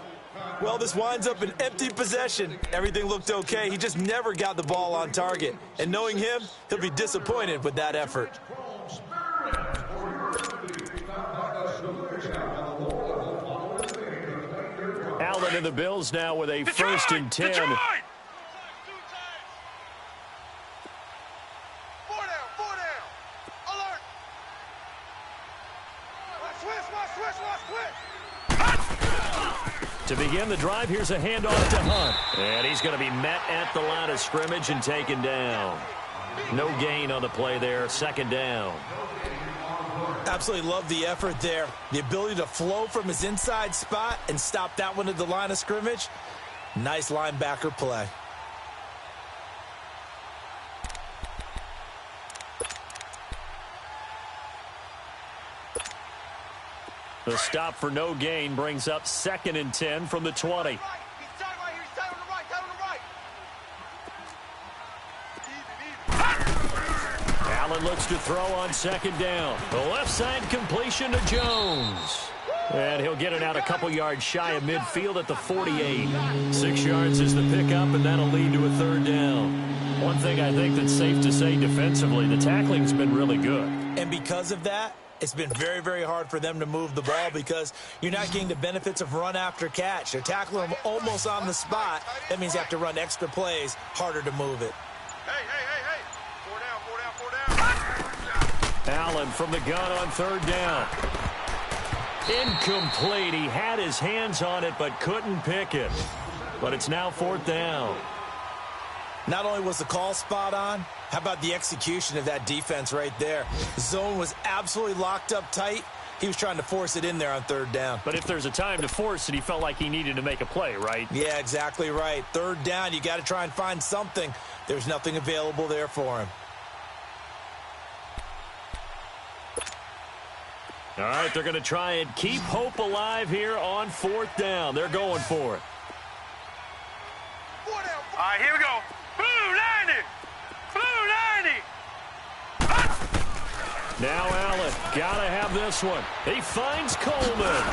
Well, this winds up an empty possession. Everything looked okay. He just never got the ball on target. And knowing him, he'll be disappointed with that effort. Allen and the Bills now with a 1st and 10. Detroit! 4 down, 4 down. Alert. Switch. To begin the drive, here's a handoff to Hunt. And he's going to be met at the line of scrimmage and taken down. No gain on the play there, 2nd down. Absolutely love the effort there. The ability to flow from his inside spot and stop that one at the line of scrimmage. Nice linebacker play. The stop for no gain brings up 2nd and 10 from the 20. He's tight right here. He's tight on the right. Tight on the right. Allen looks to throw on 2nd down. The left side completion to Jones. And he'll get it out a couple yards shy of midfield at the 48. 6 yards is the pickup, and that'll lead to a 3rd down. One thing I think that's safe to say defensively, the tackling's been really good. And because of that, it's been very, very hard for them to move the ball because you're not getting the benefits of run after catch. They're tackling them almost on the spot. That means you have to run extra plays, harder to move it. Hey. 4 down. Allen from the gun on 3rd down. Incomplete. He had his hands on it but couldn't pick it. But it's now 4th down. Not only was the call spot on, how about the execution of that defense right there? The zone was absolutely locked up tight. He was trying to force it in there on 3rd down. But if there's a time to force it, he felt like he needed to make a play, right? Yeah, exactly right. 3rd down, you got to try and find something. There's nothing available there for him. All right, they're going to try and keep hope alive here on 4th down. They're going for it. 4 down. All right, here we go. Blue 90. Blue 90. Now Allen, got to have this one. He finds Coleman.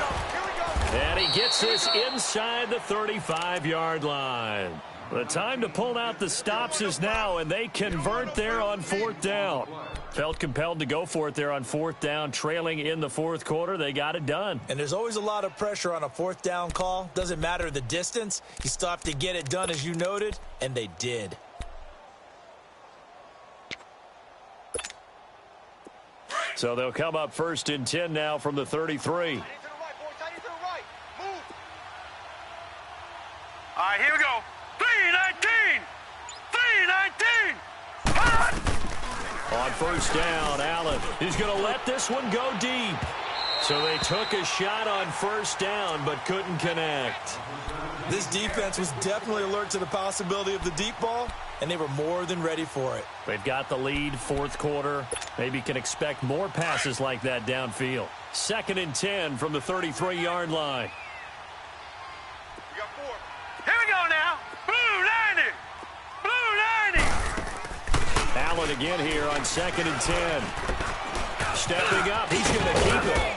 And he gets this inside the 35-yard line. The time to pull out the stops is now, and they convert there on 4th down. Felt compelled to go for it there on 4th down, trailing in the 4th quarter. They got it done. And there's always a lot of pressure on a 4th down call. Doesn't matter the distance. You still have to get it done, as you noted, and they did. So they'll come up 1st and 10 now from the 33. All right, here we go. 319. 319. On 1st down, Allen is going to let this one go deep. So they took a shot on 1st down but couldn't connect. This defense was definitely alert to the possibility of the deep ball, and they were more than ready for it. They've got the lead, 4th quarter. Maybe can expect more passes like that downfield. 2nd and 10 from the 33-yard line. We got 4. Here we go now. Blue 90. Blue 90. Allen again here on 2nd and 10. Stepping up, he's going to keep it.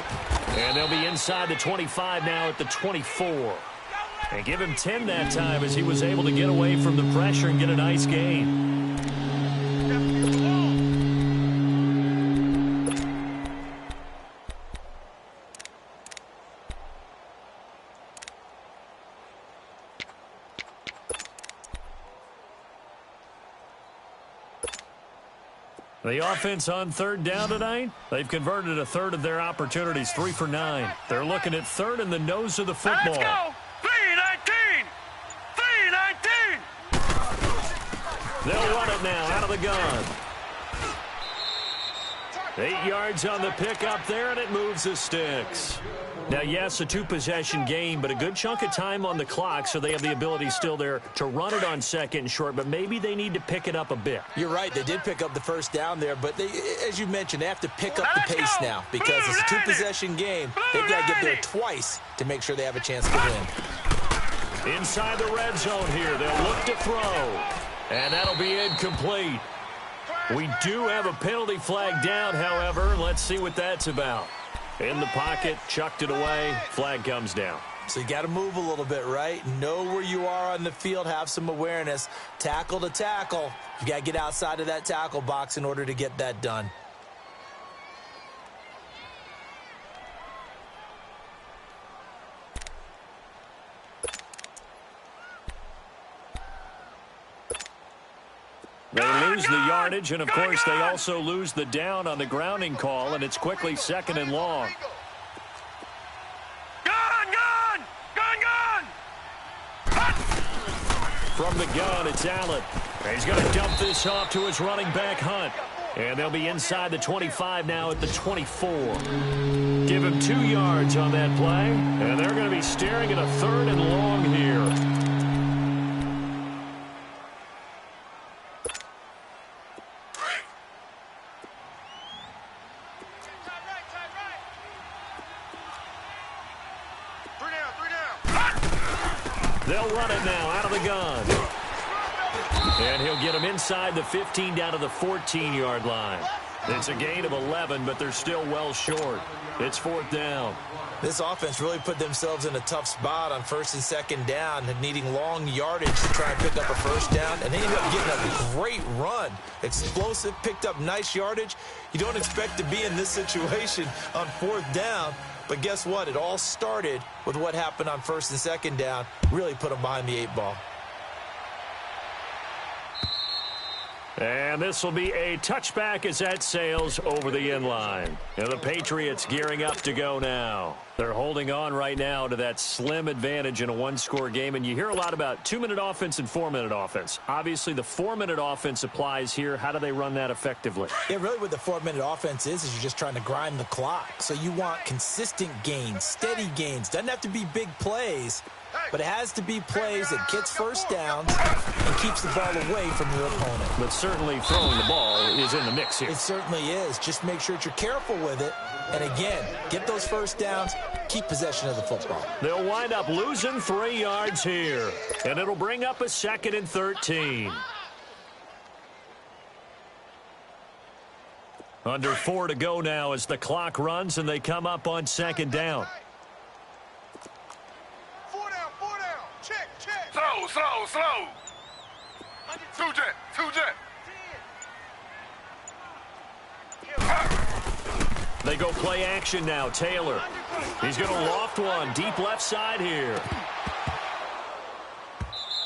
And they'll be inside the 25 now at the 24. And give him 10 that time as he was able to get away from the pressure and get a nice gain. The offense on 3rd down tonight, they've converted a third of their opportunities, 3 for 9. They're looking at 3rd in the nose of the football. Let's go. 319. 319. They'll run it now out of the gun. 8 yards on the pickup there, and it moves the sticks. Now, yes, a 2-possession game, but a good chunk of time on the clock, so they have the ability still there to run it on 2nd and short, but maybe they need to pick it up a bit. You're right. They did pick up the 1st down there, but they, as you mentioned, they have to pick up the pace now because it's a 2-possession game. They've got to get there twice to make sure they have a chance to win. Inside the red zone here, they'll look to throw, and that'll be incomplete. We do have a penalty flag down, however. Let's see what that's about. In the pocket, chucked it away, flag comes down. So you got to move a little bit, right? Know where you are on the field, have some awareness. Tackle to tackle. You got to get outside of that tackle box in order to get that done. They lose the yardage, and, of course, they also lose the down on the grounding call, and it's quickly 2nd and long. From the gun, it's Allen. He's going to dump this off to his running back, Hunt. And they'll be inside the 25 now at the 24. Give him 2 yards on that play, and they're going to be staring at a 3rd and long here. They'll run it now out of the gun. And he'll get him inside the 15 down to the 14-yard line. It's a gain of 11, but they're still well short. It's 4th down. This offense really put themselves in a tough spot on 1st and 2nd down, needing long yardage to try and pick up a 1st down. And they ended up getting a great run. Explosive, picked up nice yardage. You don't expect to be in this situation on 4th down. But guess what? It all started with what happened on 1st and 2nd down. Really put them behind the 8 ball. And this will be a touchback as that sails over the end line. And the Patriots gearing up to go now. They're holding on right now to that slim advantage in a 1-score game. And you hear a lot about 2-minute offense and 4-minute offense. Obviously, the 4-minute offense applies here. How do they run that effectively? Yeah, really what the 4-minute offense is you're just trying to grind the clock. So you want consistent gains, steady gains. Doesn't have to be big plays, but it has to be plays that gets 1st downs and keeps the ball away from your opponent. But certainly throwing the ball is in the mix here. It certainly is. Just make sure that you're careful with it. And again, get those 1st downs, keep possession of the football. They'll wind up losing 3 yards here. And it'll bring up a 2nd and 13. Under 4 to go now as the clock runs and they come up on 2nd down. Slow. 2-jet. They go play action now. Taylor. He's going to loft one. Deep left side here.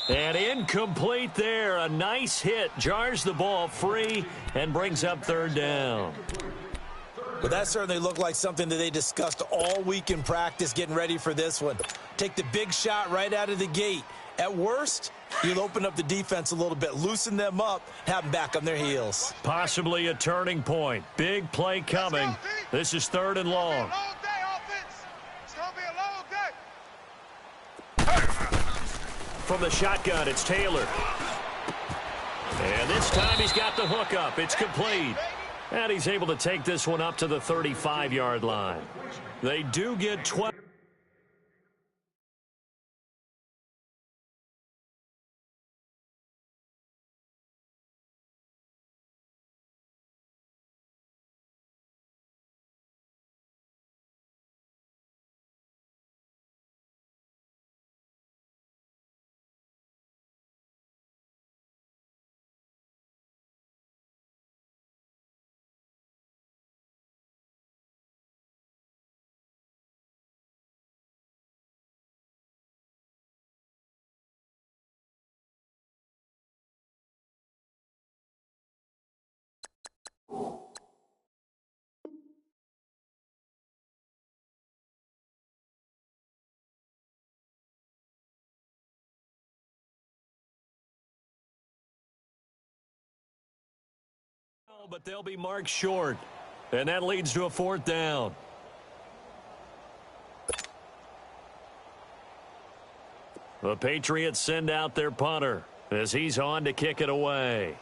And incomplete there. A nice hit. Jars the ball free and brings up 3rd down. But that certainly looked like something that they discussed all week in practice getting ready for this one. Take the big shot right out of the gate. At worst, you'll open up the defense a little bit, loosen them up, have them back on their heels. Possibly a turning point. Big play coming. This is 3rd and long. From the shotgun, it's Taylor. And this time he's got the hook up. It's complete. And he's able to take this one up to the 35-yard line. They do get 12. But they'll be marked short, and that leads to a 4th down. The Patriots send out their punter as he's on to kick it away.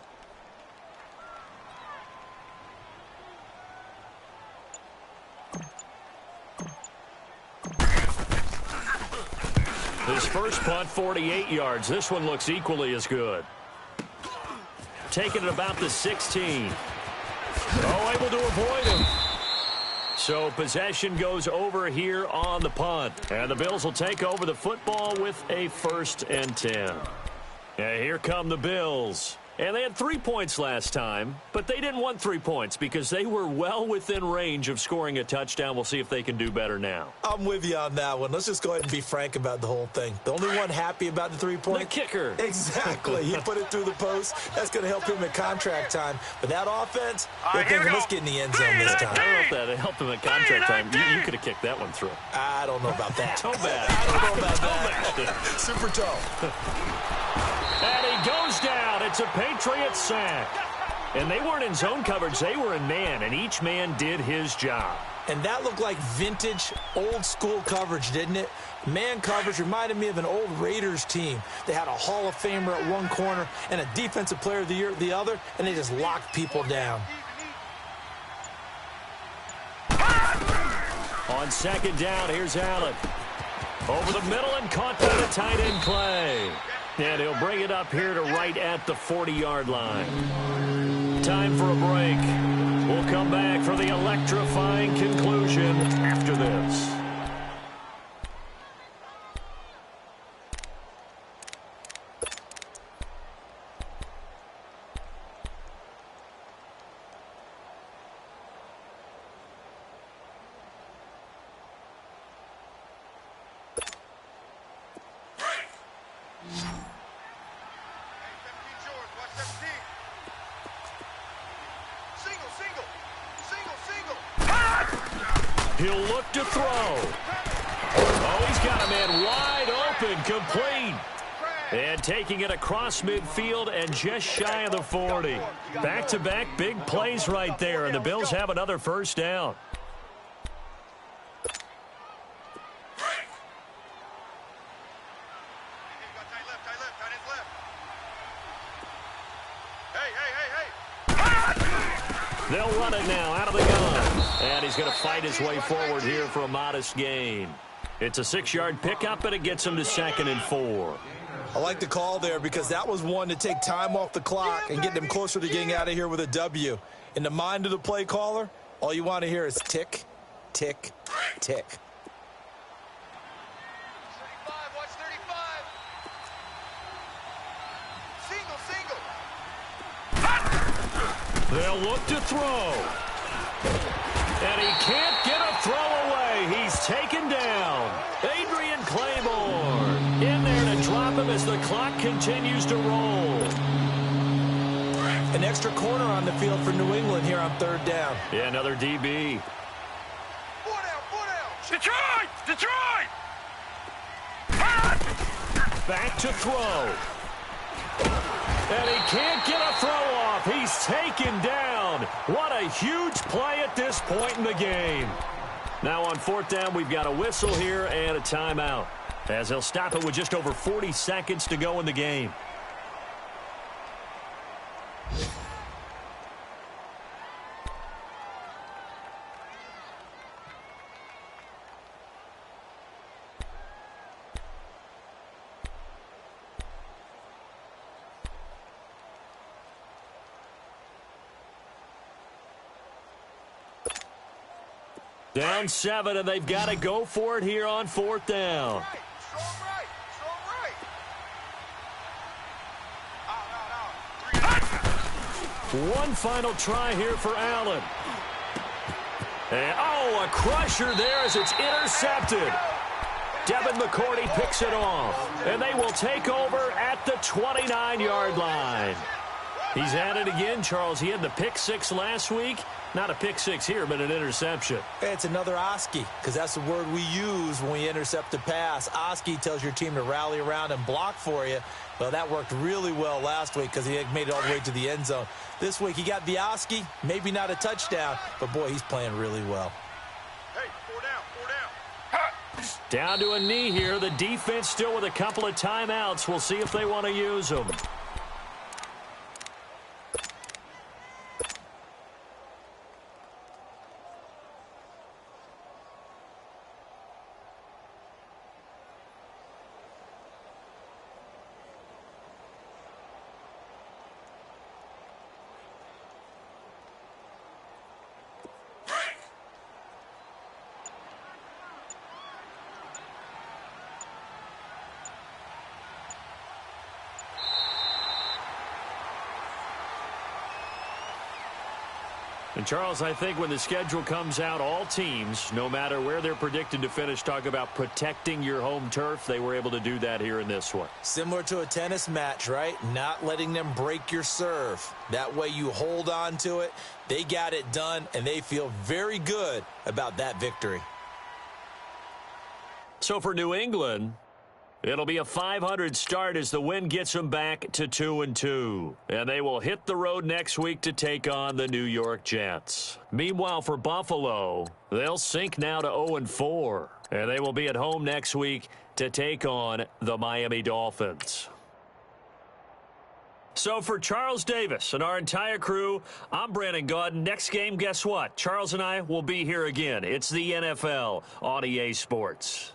His first punt, 48 yards. This one looks equally as good. taken at about the 16. Oh, able to avoid him. So possession goes over here on the punt. And the Bills will take over the football with a 1st and 10. And here come the Bills. And they had 3 points last time, but they didn't want 3 points because they were well within range of scoring a touchdown. We'll see if they can do better now. I'm with you on that one. Let's just go ahead and be frank about the whole thing. The only one happy about the 3-point? The kicker. Exactly. He put it through the post. That's going to help him at contract time. But that offense, they're thinking, let's get in the end zone this time. I don't know if that helped him at contract time. You could have kicked that one through. I don't know about that. Toe bad. I don't know about that. Super toe. And he goes down. It's a Patriots sack. And they weren't in zone coverage. They were in man, and each man did his job. And that looked like vintage, old-school coverage, didn't it? Man coverage reminded me of an old Raiders team. They had a Hall of Famer at one corner and a Defensive Player of the Year at the other, and they just locked people down. On 2nd down, here's Allen. Over the middle and caught by the tight end Clay. And he'll bring it up here to right at the 40-yard line. Time for a break. We'll come back for the electrifying conclusion after this. He'll look to throw. Oh, he's got a man wide open, complete. And taking it across midfield and just shy of the 40. Back-to-back big plays right there, and the Bills have another 1st down. They'll run it now out of the gun. And he's going to fight his way forward here for a modest gain. It's a 6-yard pickup, and it gets him to 2nd and 4. I like the call there because that was one to take time off the clock and get them closer to getting out of here with a W. In the mind of the play caller, all you want to hear is tick, tick, tick. 35, watch 35. Single. They'll look to throw. And he can't get a throw away. He's taken down. Adrian Claiborne in there to drop him as the clock continues to roll. An extra corner on the field for New England here on 3rd down. Yeah, another DB. 4 down. Detroit! Detroit! Back to throw. And he can't get a throw off. He's taken down. What a huge play at this point in the game. Now on 4th down, we've got a whistle here and a timeout, as they'll stop it with just over 40 seconds to go in the game. Down 7, and they've got to go for it here on 4th down. One final try here for Allen. And, oh, a crusher there as it's intercepted. Devin McCourty picks it off, and they will take over at the 29-yard line. He's at it again, Charles. He had the pick 6 last week. Not a pick 6 here, but an interception. It's another Oski, because that's the word we use when we intercept a pass. Oski tells your team to rally around and block for you. Well, that worked really well last week because he made it all the way to the end zone. This week he got the Oski, maybe not a touchdown, but boy, he's playing really well. Hey, 4 down. Down to a knee here. The defense still with a couple of timeouts. We'll see if they want to use them. And, Charles, I think when the schedule comes out, all teams, no matter where they're predicted to finish, talk about protecting your home turf. They were able to do that here in this one. Similar to a tennis match, right? Not letting them break your serve. That way you hold on to it. They got it done, and they feel very good about that victory. So for New England, it'll be a 500 start as the win gets them back to 2-2. And they will hit the road next week to take on the New York Jets. Meanwhile, for Buffalo, they'll sink now to 0-4. And they will be at home next week to take on the Miami Dolphins. So for Charles Davis and our entire crew, I'm Brandon Gaudin. Next game, guess what? Charles and I will be here again. It's the NFL on EA Sports.